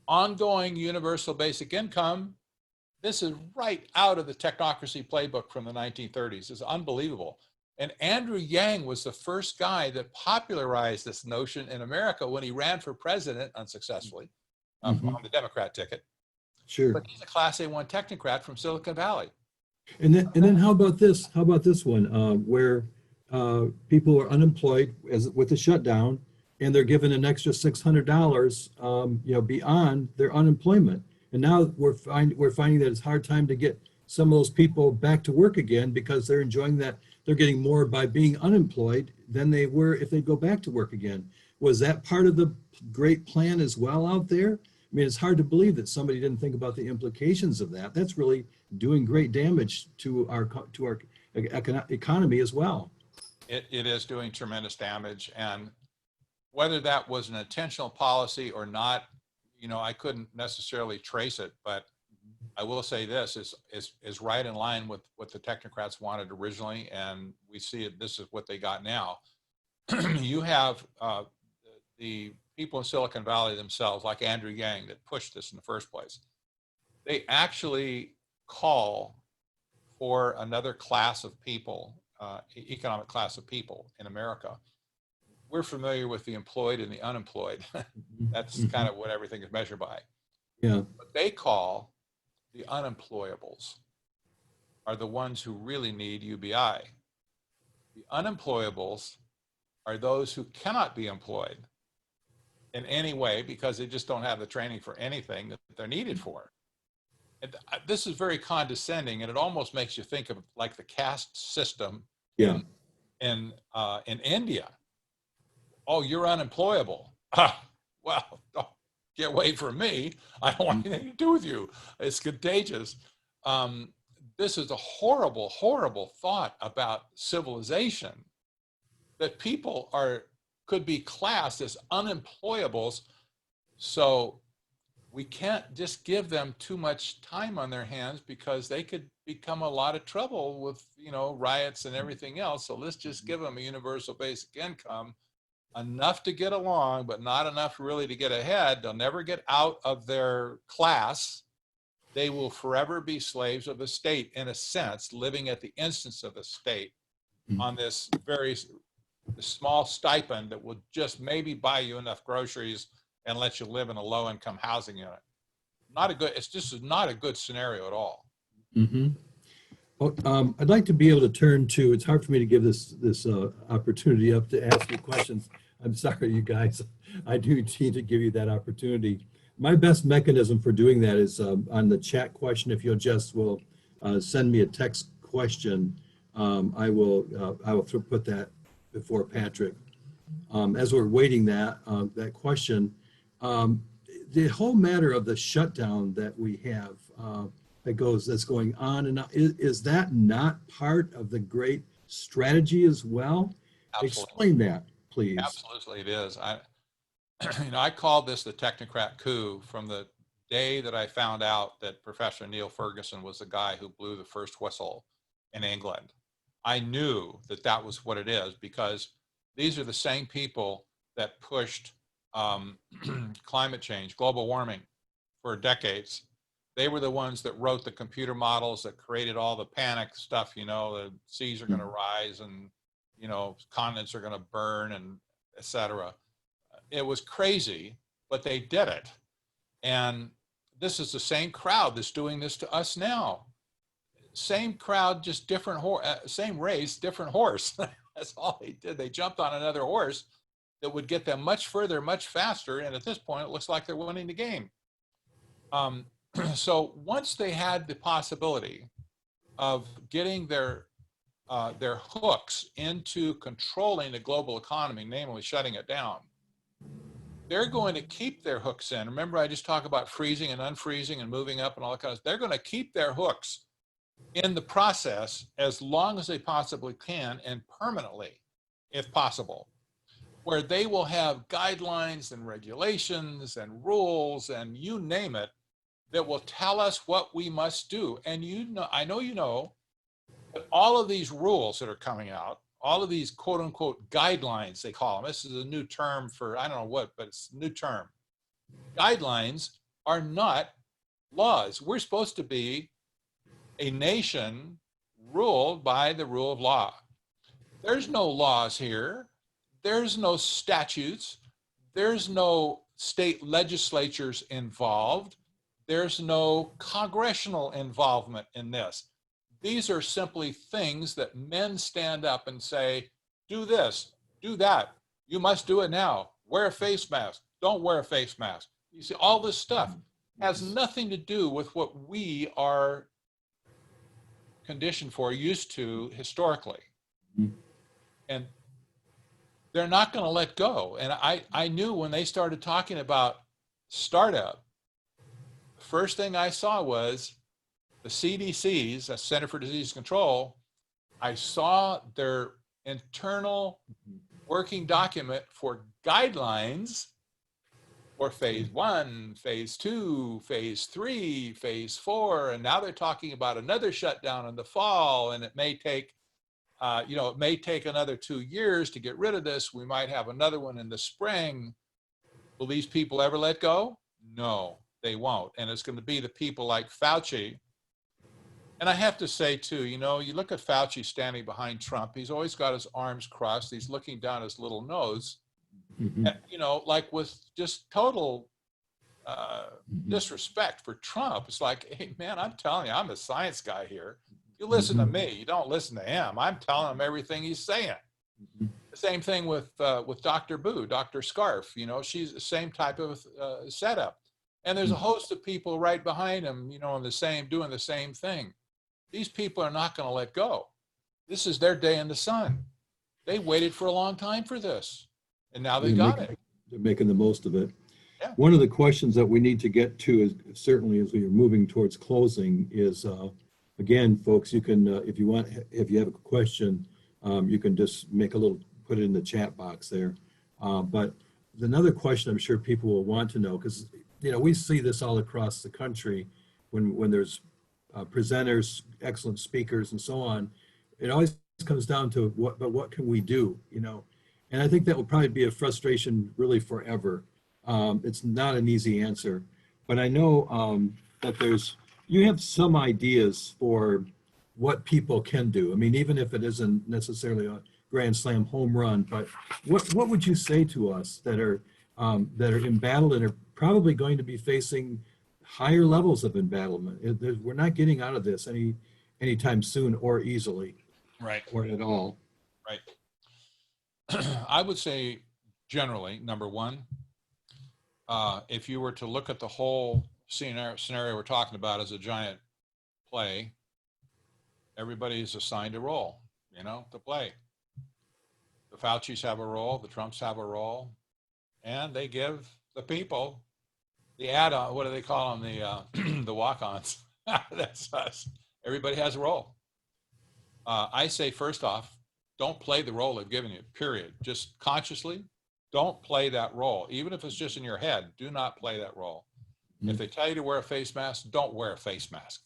ongoing universal basic income. This is right out of the technocracy playbook from the 1930s. It's unbelievable. And Andrew Yang was the first guy that popularized this notion in America when he ran for president unsuccessfly on the Democrat ticket. Sure. But he's a Class A1 technocrat from Silicon Valley. And then how about this? How about this one, where people are unemployed with the shutdown, and they're given an extra $600, beyond their unemployment. And now we're finding that it's hard time to get some of those people back to work again because they're enjoying that. They're getting more by being unemployed than they were if they go back to work again. Was that part of the great plan as well out there? I mean, it's hard to believe that somebody didn't think about the implications of that. That's really doing great damage to our economy as well. It is doing tremendous damage. And whether that was an intentional policy or not, you know, I couldn't necessarily trace it, but I will say this is right in line with what the technocrats wanted originally, and we see it. This is what they got now. You have the people in Silicon Valley themselves, like Andrew Yang, that pushed this in the first place. They actually call for another class of people, economic class of people in America. We're familiar with the employed and the unemployed. That's kind of what everything is measured by. Yeah. But they call the unemployables are the ones who really need UBI. The unemployables are those who cannot be employed in any way because they just don't have the training for anything that they're needed for. And this is very condescending, and it almost makes you think of like the caste system in India. Oh, you're unemployable. Well, don't get away from me. I don't want anything to do with you. It's contagious. This is a horrible, horrible thought about civilization, that people could be classed as unemployables. So we can't just give them too much time on their hands because they could become a lot of trouble with, you know, riots and everything else. So let's just give them a universal basic income, enough to get along, but not enough really to get ahead. They'll never get out of their class. They will forever be slaves of the state, in a sense, living at the instance of the state on this very small stipend that will just maybe buy you enough groceries and let you live in a low-income housing unit. It's just not a good scenario at all. Well, I'd like to be able to turn to, it's hard for me to give this opportunity up to ask you questions. I'm sorry, you guys. I do need to give you that opportunity. My best mechanism for doing that is on the chat question. If you'll just send me a text question, I will put that before Patrick. As we're waiting that question, the whole matter of the shutdown that we have that's going on and on, is that not part of the great strategy as well? Absolutely. Explain that, please. Absolutely, it is. I called this the technocrat coup from the day that I found out that Professor Neil Ferguson was the guy who blew the first whistle in England. I knew that that was what it is, because these are the same people that pushed climate change, global warming for decades. They were the ones that wrote the computer models that created all the panic stuff, you know, the seas are going to rise and, you know, continents are going to burn and et cetera. It was crazy, but they did it. And this is the same crowd that's doing this to us now. Same crowd, just different same race, different horse. That's all they did. They jumped on another horse that would get them much further, much faster. And at this point, it looks like they're winning the game. So once they had the possibility of getting their hooks into controlling the global economy, namely shutting it down, they're going to keep their hooks in. Remember, I just talked about freezing and unfreezing and moving up and all that kind of stuff. They're going to keep their hooks in the process as long as they possibly can, and permanently, if possible. where they will have guidelines and regulations and rules and you name it that will tell us what we must do. And you know, I know you know that all of these rules that are coming out, all of these quote unquote guidelines, they call them, this is a new term for, I don't know what, but it's a new term. Guidelines are not laws. We're supposed to be a nation ruled by the rule of law. There's no laws here. There's no statutes. There's no state legislatures involved. There's no congressional involvement in this. These are simply things that men stand up and say, do this, do that. You must do it now. Wear a face mask. Don't wear a face mask. You see, all this stuff has nothing to do with what we are conditioned for, used to historically. And they're not going to let go. And I knew when they started talking about startup, the first thing I saw was the CDC's, the Center for Disease Control. I saw their internal working document for guidelines for phase 1, phase 2, phase 3, phase 4, and now they're talking about another shutdown in the fall, and it may take, it may take another 2 years to get rid of this. We might have another one in the spring. Will these people ever let go? No, they won't. And it's going to be the people like Fauci. And I have to say too, you look at Fauci standing behind Trump. He's always got his arms crossed. He's looking down his little nose. And, like with just total disrespect for Trump. It's like, hey, man, I'm telling you, I'm a science guy here. You listen to me. You don't listen to him. I'm telling him everything he's saying. The same thing with Dr. Boo, Dr. Scarf. She's the same type of setup. And there's a host of people right behind him, doing the same thing. These people are not going to let go. This is their day in the sun. They waited for a long time for this. And now they got it. They're making the most of it. Yeah. One of the questions that we need to get to is certainly as we are moving towards closing is, again, folks, you can, if you have a question, you can just put it in the chat box there. But another question I'm sure people will want to know, because, we see this all across the country when there's presenters, excellent speakers and so on, it always comes down to what can we do, And I think that will probably be a frustration really forever. It's not an easy answer, but I know that you have some ideas for what people can do. I mean, even if it isn't necessarily a grand slam home run, but what would you say to us that are embattled and are probably going to be facing higher levels of embattlement? We're not getting out of this anytime soon or easily, right, or at all. Right. I would say generally, number one, if you were to look at the whole scenario we're talking about as a giant play, everybody's assigned a role, to play. The Fauci's have a role, the Trumps have a role, and they give the people the add-on, what do they call them? The walk-ons. That's us. Everybody has a role. I say, first off, don't play the role they've given you, period. Just consciously, don't play that role. Even if it's just in your head, do not play that role. If they tell you to wear a face mask, don't wear a face mask.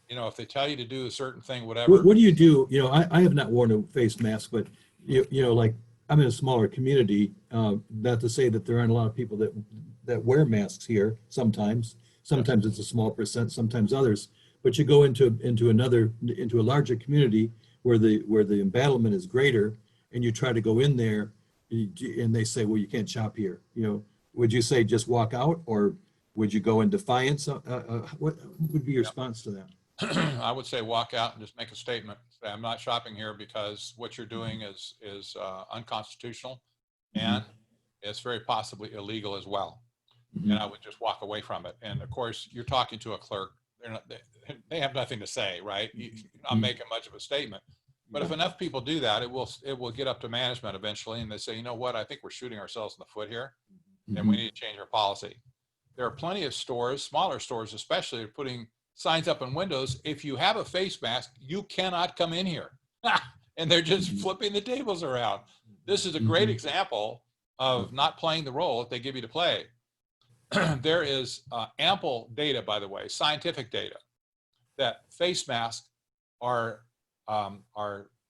If they tell you to do a certain thing, whatever. What do you do? I have not worn a face mask, but, like I'm in a smaller community, not to say that there aren't a lot of people that wear masks here sometimes. Sometimes it's a small percent, sometimes others. But you go into a larger community where the embattlement is greater, and you try to go in there, and they say, well, you can't shop here. Would you say just walk out, or would you go in defiance? What would be your response to that? I would say walk out and just make a statement. Say, I'm not shopping here because what you're doing is unconstitutional, and it's very possibly illegal as well. And I would just walk away from it. And of course, you're talking to a clerk. They have nothing to say, right? You're not making much of a statement. But if enough people do that, it will get up to management eventually, and they say, you know what? I think we're shooting ourselves in the foot here, and we need to change our policy. There are plenty of stores, smaller stores especially, putting signs up in windows. If you have a face mask, you cannot come in here. And they're just flipping the tables around. This is a great example of not playing the role that they give you to play. There is ample data, by the way, scientific data, that face masks are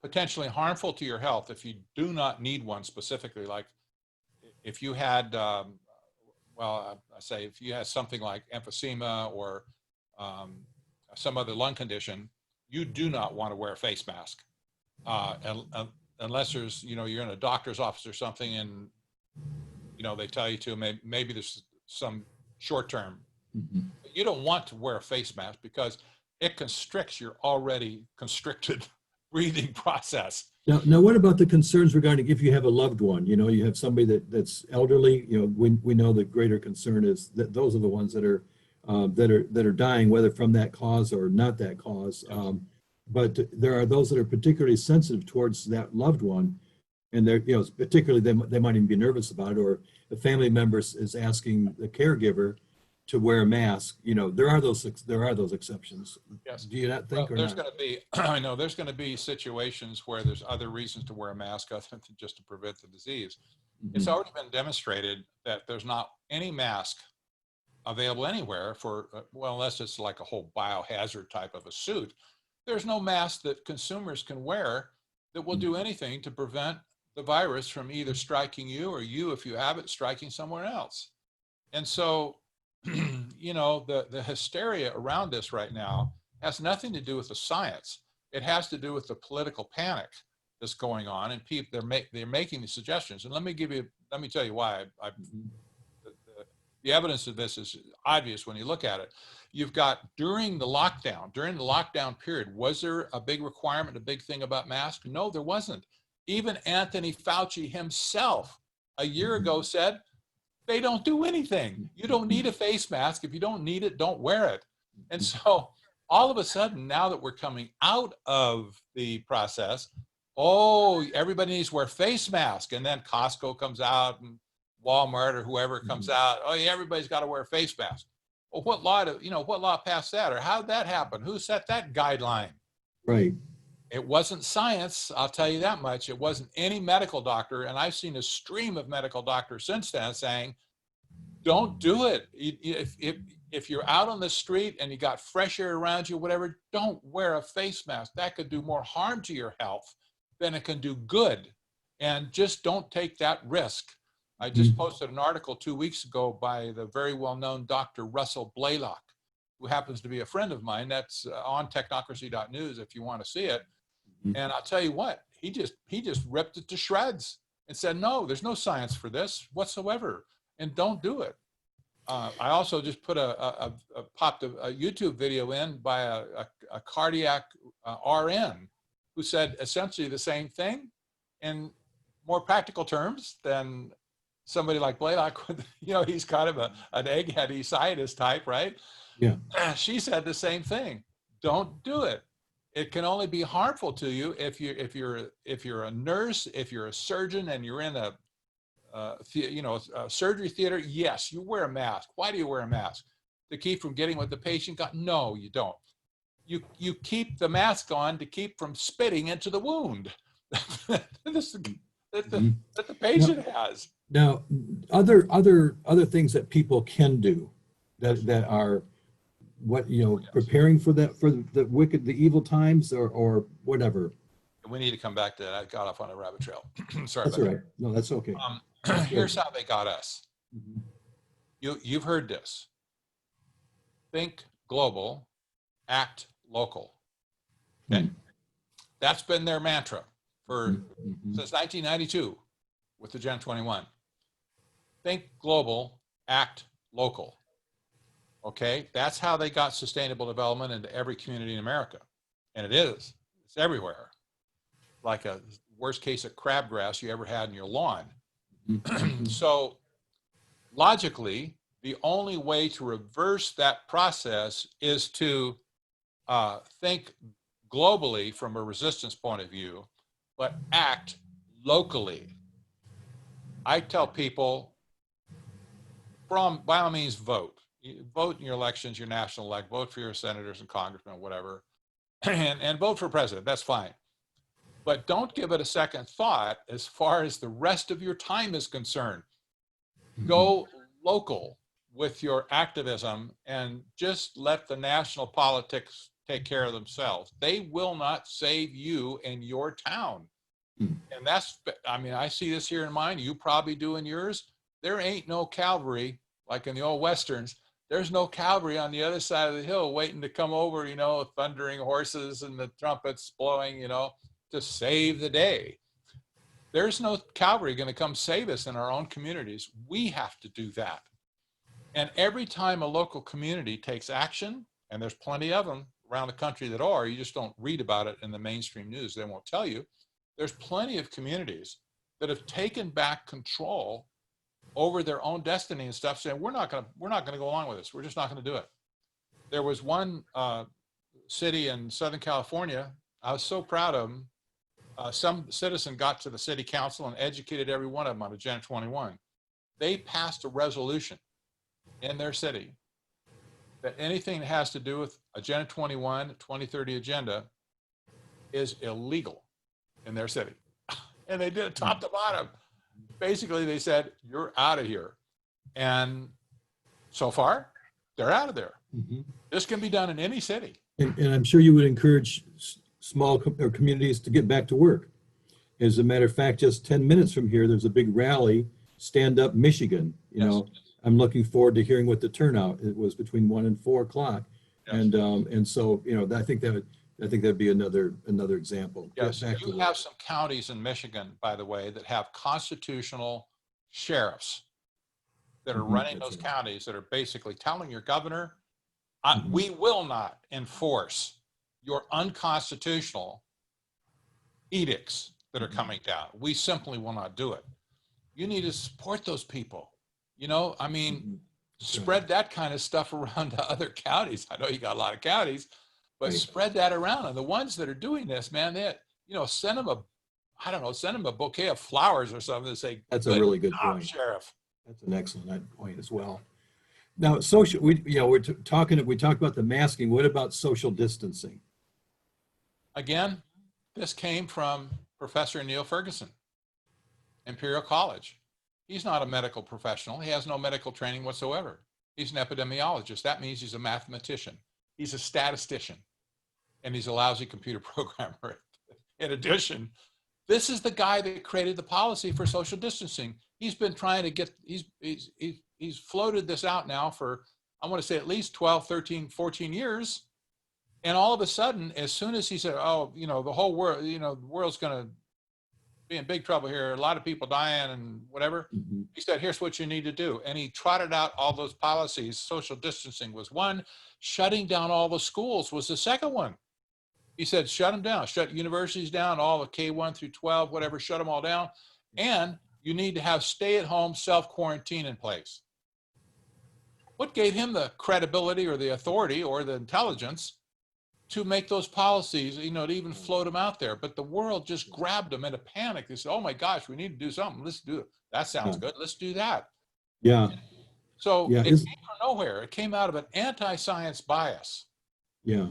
potentially harmful to your health if you do not need one specifically. Like if you had, well, I say if you had something like emphysema or some other lung condition, you do not want to wear a face mask unless there's, you know, you're in a doctor's office or something and, you know, they tell you to, maybe there's some short term. You don't want to wear a face mask because it constricts your already constricted breathing process. Now, what about the concerns regarding if you have a loved one? You know, you have somebody that's elderly. You know, we know the greater concern is that those are the ones that are dying, whether from that cause or not that cause. But there are those that are particularly sensitive towards that loved one, and they're, you know, particularly they might even be nervous about it, or a family member is asking the caregiver to wear a mask. You know, there are those exceptions. Yes. Do you not think? Well, there's going to be, I know there's going to be situations where there's other reasons to wear a mask other than just to prevent the disease. It's already been demonstrated that there's not any mask available anywhere for, well, unless it's like a whole biohazard type of a suit. There's no mask that consumers can wear that will do anything to prevent the virus from either striking you or you, if you have it, striking somewhere else. And so, you know, the hysteria around this right now has nothing to do with the science. It has to do with the political panic that's going on, and people they're making these suggestions. And let me tell you why. The evidence of this is obvious when you look at it. You've got during the lockdown period, was there a big requirement, a big thing about masks? No, there wasn't. Even Anthony Fauci himself a year ago said, they don't do anything. You don't need a face mask. If you don't need it, don't wear it. And so all of a sudden, now that we're coming out of the process, oh, everybody needs to wear face mask. And then Costco comes out and Walmart or whoever comes out. Oh yeah, everybody's got to wear a face mask. Well, what law passed that, or how did that happen? Who set that guideline? Right. It wasn't science, I'll tell you that much. It wasn't any medical doctor, and I've seen a stream of medical doctors since then saying, don't do it. If you're out on the street and you got fresh air around you, whatever, don't wear a face mask. That could do more harm to your health than it can do good. And just don't take that risk. I just posted an article 2 weeks ago by the very well-known Dr. Russell Blaylock, who happens to be a friend of mine. That's on technocracy.news if you want to see it. And I'll tell you what, he just ripped it to shreds and said, no, there's no science for this whatsoever, and don't do it. I also just put popped a YouTube video in by a cardiac RN who said essentially the same thing in more practical terms than somebody like Blaylock. You know, he's kind of an eggheady scientist type, right? Yeah. She said the same thing. Don't do it. It can only be harmful to you if you're a nurse, if you're a surgeon, and you're in a surgery theater. Yes, you wear a mask. Why do you wear a mask? To keep from getting what the patient got? No, you don't. You keep the mask on to keep from spitting into the wound that the patient has. Now, other things that people can do that are preparing for the the evil times or whatever. We need to come back to that. I got off on a rabbit trail. Sorry. That's all right. No, that's okay. Here's how they got us. You've heard this. Think global, act local. Okay? That's been their mantra since 1992 with the Gen 21. Think global, act local. Okay, that's how they got sustainable development into every community in America. And it's everywhere. Like a worst case of crabgrass you ever had in your lawn. So logically, the only way to reverse that process is to think globally from a resistance point of view, but act locally. I tell people, by all means, vote. Vote in your elections, your national elect, vote for your senators and congressmen, whatever, and vote for president. That's fine. but don't give it a second thought as far as the rest of your time is concerned. Go local with your activism and just let the national politics take care of themselves. They will not save you and your town. And that's, I mean, I see this here in mine, you probably do in yours. There ain't no cavalry like in the old Westerns. There's no cavalry on the other side of the hill waiting to come over, you know, thundering horses and the trumpets blowing, you know, to save the day. There's no cavalry going to come save us in our own communities. We have to do that. And every time a local community takes action, and there's plenty of them around the country that are, you just don't read about it in the mainstream news. They won't tell you. There's plenty of communities that have taken back control over their own destiny and stuff, saying, we're not going to go along with this. We're just not going to do it. There was one city in Southern California. I was so proud of them. Some citizen got to the city council and educated every one of them on Agenda 21. They passed a resolution in their city that anything that has to do with Agenda 21, 2030 agenda is illegal in their city. And they did it top to bottom. Basically, they said, you're out of here. And so far, they're out of there. This can be done in any city. And I'm sure you would encourage small communities to get back to work. As a matter of fact, just 10 minutes from here, there's a big rally, Stand Up Michigan. You know, I'm looking forward to hearing what the turnout. It was between 1 and 4 o'clock. And so, you know, I think that'd be another example. Yes, you have some counties in Michigan, by the way, that have constitutional sheriffs that are running those counties that are basically telling your governor, we will not enforce your unconstitutional edicts that are coming down. We simply will not do it. You need to support those people. You know, I mean, spread that kind of stuff around to other counties. I know you got a lot of counties, but spread that around. And the ones that are doing this, man, they, you know, send them a bouquet of flowers or something to say, that's a really good point, Sheriff. That's an excellent point as well. Now, we talked about the masking. What about social distancing? Again, this came from Professor Neil Ferguson, Imperial College. He's not a medical professional. He has no medical training whatsoever. He's an epidemiologist. That means he's a mathematician. He's a statistician, and he's a lousy computer programmer. In addition, this is the guy that created the policy for social distancing. He's been trying to get, he's floated this out now for, I want to say at least 12, 13, 14 years. And all of a sudden, as soon as he said, oh, you know, the whole world, you know, the world's going to be in big trouble here, a lot of people dying and whatever, he said, here's what you need to do. And he trotted out all those policies. Social distancing was one. Shutting down all the schools was the second one. He said, shut them down, shut universities down, all the K1 through 12, whatever, shut them all down. And you need to have stay-at-home self-quarantine in place. What gave him the credibility or the authority or the intelligence to make those policies, you know, to even float them out there? But the world just grabbed them in a panic. They said, oh my gosh, we need to do something. Let's do it. That sounds good. Let's do that. Yeah. So it came from nowhere. It came out of an anti-science bias. Yeah.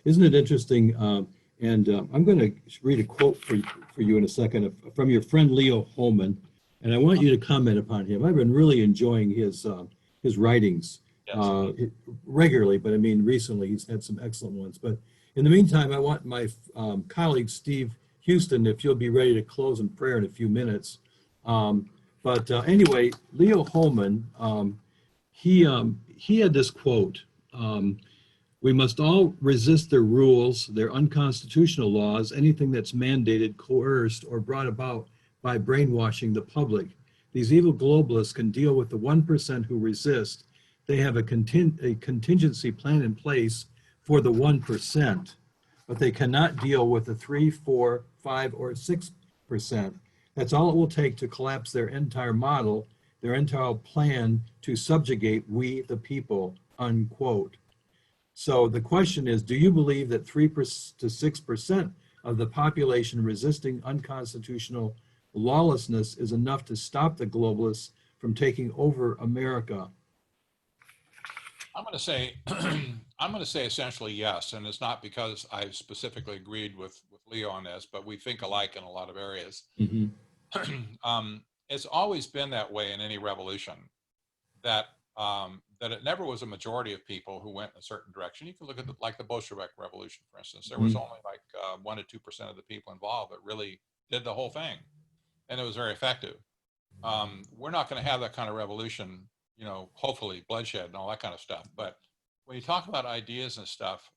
Isn't it interesting? I'm going to read a quote for you in a second from your friend Leo Holman, and I want you to comment upon him. I've been really enjoying his writings regularly, but I mean recently he's had some excellent ones. But in the meantime, I want my colleague Steve Houston, if you'll be ready to close in prayer in a few minutes. Anyway, Leo Holman, he had this quote. We must all resist their rules, their unconstitutional laws, anything that's mandated, coerced, or brought about by brainwashing the public. These evil globalists can deal with the 1% who resist. They have a contingency plan in place for the 1%, but they cannot deal with the 3, 4, 5, or 6%. That's all it will take to collapse their entire model, their entire plan to subjugate we the people, unquote. So the question is, do you believe that 3 to 6% of the population resisting unconstitutional lawlessness is enough to stop the globalists from taking over America? I'm going to say essentially yes, and it's not because I specifically agreed with Leo on this, but we think alike in a lot of areas. Mm-hmm. It's always been that way in any revolution, that that it never was a majority of people who went in a certain direction. You can look at like the Bolshevik Revolution, for instance. There was only like 1 to 2% of the people involved that really did the whole thing, and it was very effective. We're not going to have that kind of revolution, you know, hopefully bloodshed and all that kind of stuff. But when you talk about ideas and stuff,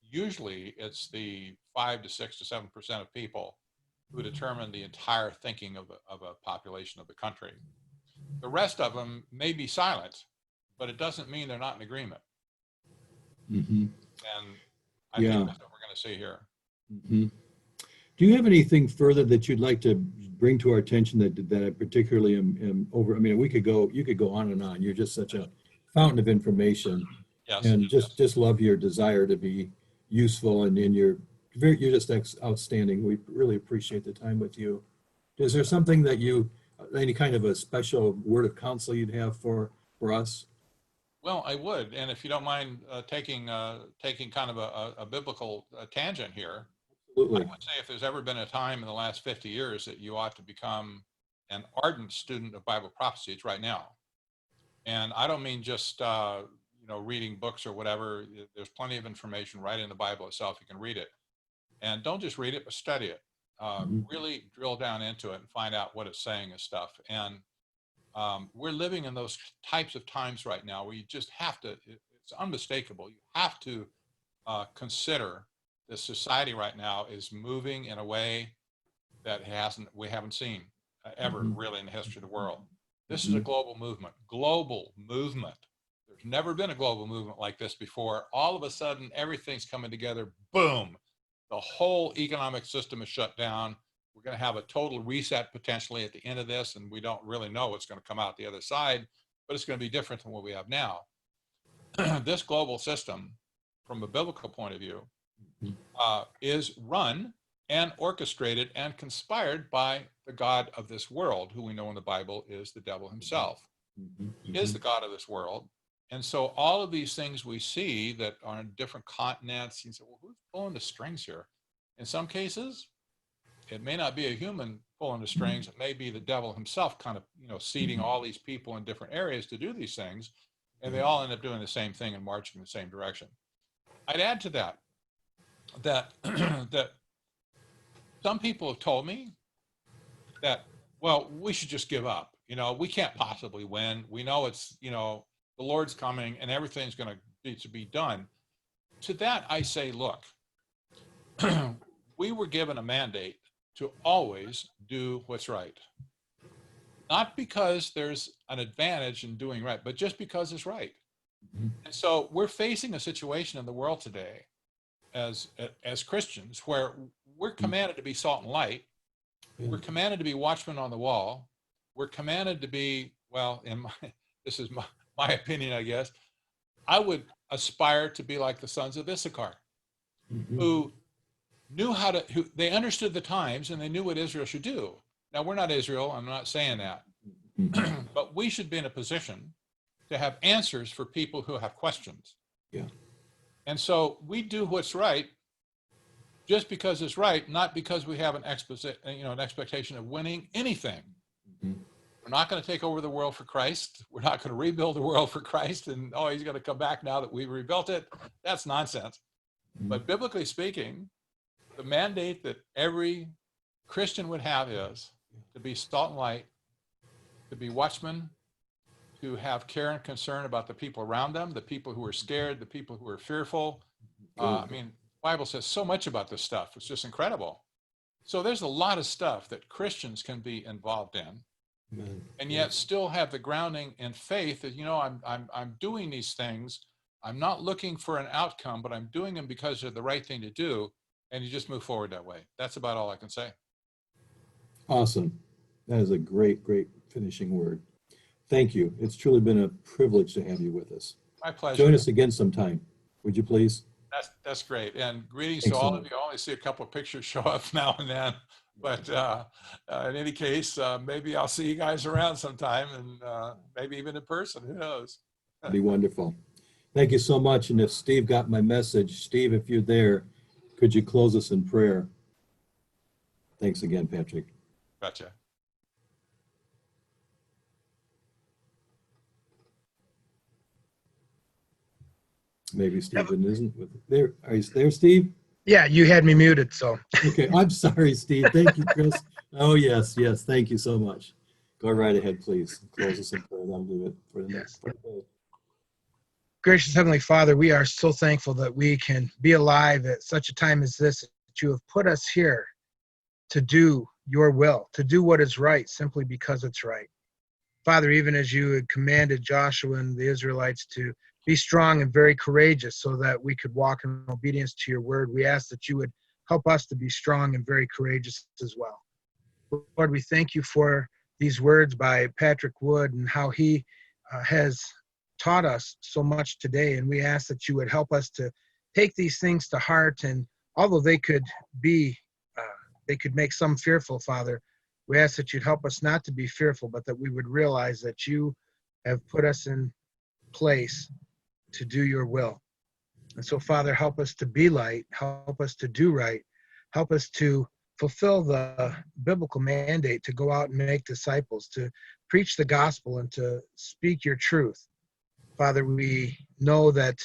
usually it's the 5 to 6 to 7% of people who determine the entire thinking of a population of the country. The rest of them may be silent, but it doesn't mean they're not in agreement. Mm-hmm. And I think that's what we're going to see here. Mm-hmm. Do you have anything further that you'd like to bring to our attention that I particularly am over? I mean, you could go on and on. You're just such a fountain of information. Yes. And just love your desire to be useful, and you're just outstanding. We really appreciate the time with you. Is there something that any kind of a special word of counsel you'd have for us? Well, I would, and if you don't mind taking kind of a biblical tangent here, Absolutely. I would say if there's ever been a time in the last 50 years that you ought to become an ardent student of Bible prophecy, it's right now. And I don't mean just reading books or whatever. There's plenty of information right in the Bible itself. You can read it, and don't just read it, but study it. Really drill down into it and find out what it's saying and stuff. And we're living in those types of times right now where you just have to. It's unmistakable. You have to consider the society right now is moving in a way that we haven't seen ever really in the history of the world. This is a global movement. There's never been a global movement like this before. All of a sudden, everything's coming together. Boom. The whole economic system is shut down. We're going to have a total reset potentially at the end of this, and we don't really know what's going to come out the other side, but it's going to be different than what we have now. This global system, from a biblical point of view, is run and orchestrated and conspired by the God of this world, who we know in the Bible is the devil himself. He is the God of this world. And so all of these things we see that are on different continents, you say, well, who's pulling the strings here? In some cases, it may not be a human pulling the strings. It may be the devil himself kind of, seeding all these people in different areas to do these things. And they all end up doing the same thing and marching in the same direction. I'd add to that that some people have told me that, well, we should just give up. We can't possibly win. We know it's, the Lord's coming and everything's going to need to be done. To that, I say, look, we were given a mandate to always do what's right. Not because there's an advantage in doing right, but just because it's right. And so we're facing a situation in the world today as Christians where we're commanded to be salt and light. We're commanded to be watchmen on the wall. We're commanded to be, well, this is my opinion, I guess. I would aspire to be like the sons of Issachar, who knew who they understood the times and they knew what Israel should do. Now, we're not Israel. I'm not saying that. But we should be in a position to have answers for people who have questions. Yeah. And so we do what's right just because it's right, not because we have an expectation of winning anything. We're not going to take over the world for Christ. We're not going to rebuild the world for Christ. And, he's going to come back now that we've rebuilt it. That's nonsense. But biblically speaking, the mandate that every Christian would have is to be salt and light, to be watchmen, to have care and concern about the people around them, the people who are scared, the people who are fearful. The Bible says so much about this stuff. It's just incredible. So there's a lot of stuff that Christians can be involved in. And yet still have the grounding in faith that, I'm doing these things. I'm not looking for an outcome, but I'm doing them because they're the right thing to do. And you just move forward that way. That's about all I can say. Awesome. That is a great, great finishing word. Thank you. It's truly been a privilege to have you with us. My pleasure. Join us again sometime, would you please? That's great. And greetings Thanks to all so of you. I only see a couple of pictures show up now and then. But in any case, maybe I'll see you guys around sometime and maybe even in person. Who knows? That'd be wonderful. Thank you so much. And if Steve got my message, Steve, if you're there, could you close us in prayer? Thanks again, Patrick. Gotcha. Maybe Stephen isn't with there. Are you there, Steve? Yeah, you had me muted, so. Okay, I'm sorry, Steve. Thank you, Chris. Oh, yes, yes. Thank you so much. Go right ahead, please. Close us in prayer. That'll do it for the Yes. for the day. Gracious Heavenly Father, we are so thankful that we can be alive at such a time as this, that you have put us here to do your will, to do what is right, simply because it's right. Father, even as you had commanded Joshua and the Israelites to be strong and very courageous so that we could walk in obedience to your word, we ask that you would help us to be strong and very courageous as well. Lord, we thank you for these words by Patrick Wood and how he has taught us so much today. And we ask that you would help us to take these things to heart. And although they could make some fearful, Father, we ask that you'd help us not to be fearful, but that we would realize that you have put us in place to do your will. And so, Father, help us to be light, help us to do right, help us to fulfill the biblical mandate to go out and make disciples, to preach the gospel and to speak your truth. Father, we know that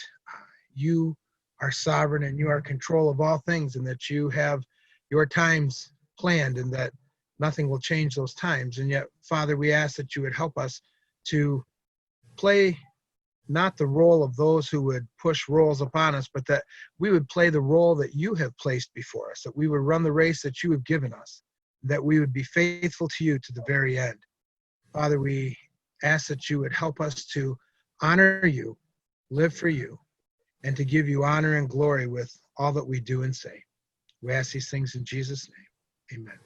you are sovereign and you are in control of all things, and that you have your times planned and that nothing will change those times. And yet, Father, we ask that you would help us to play not the role of those who would push roles upon us, but that we would play the role that you have placed before us, that we would run the race that you have given us, that we would be faithful to you to the very end. Father, we ask that you would help us to honor you, live for you, and to give you honor and glory with all that we do and say. We ask these things in Jesus' name. Amen.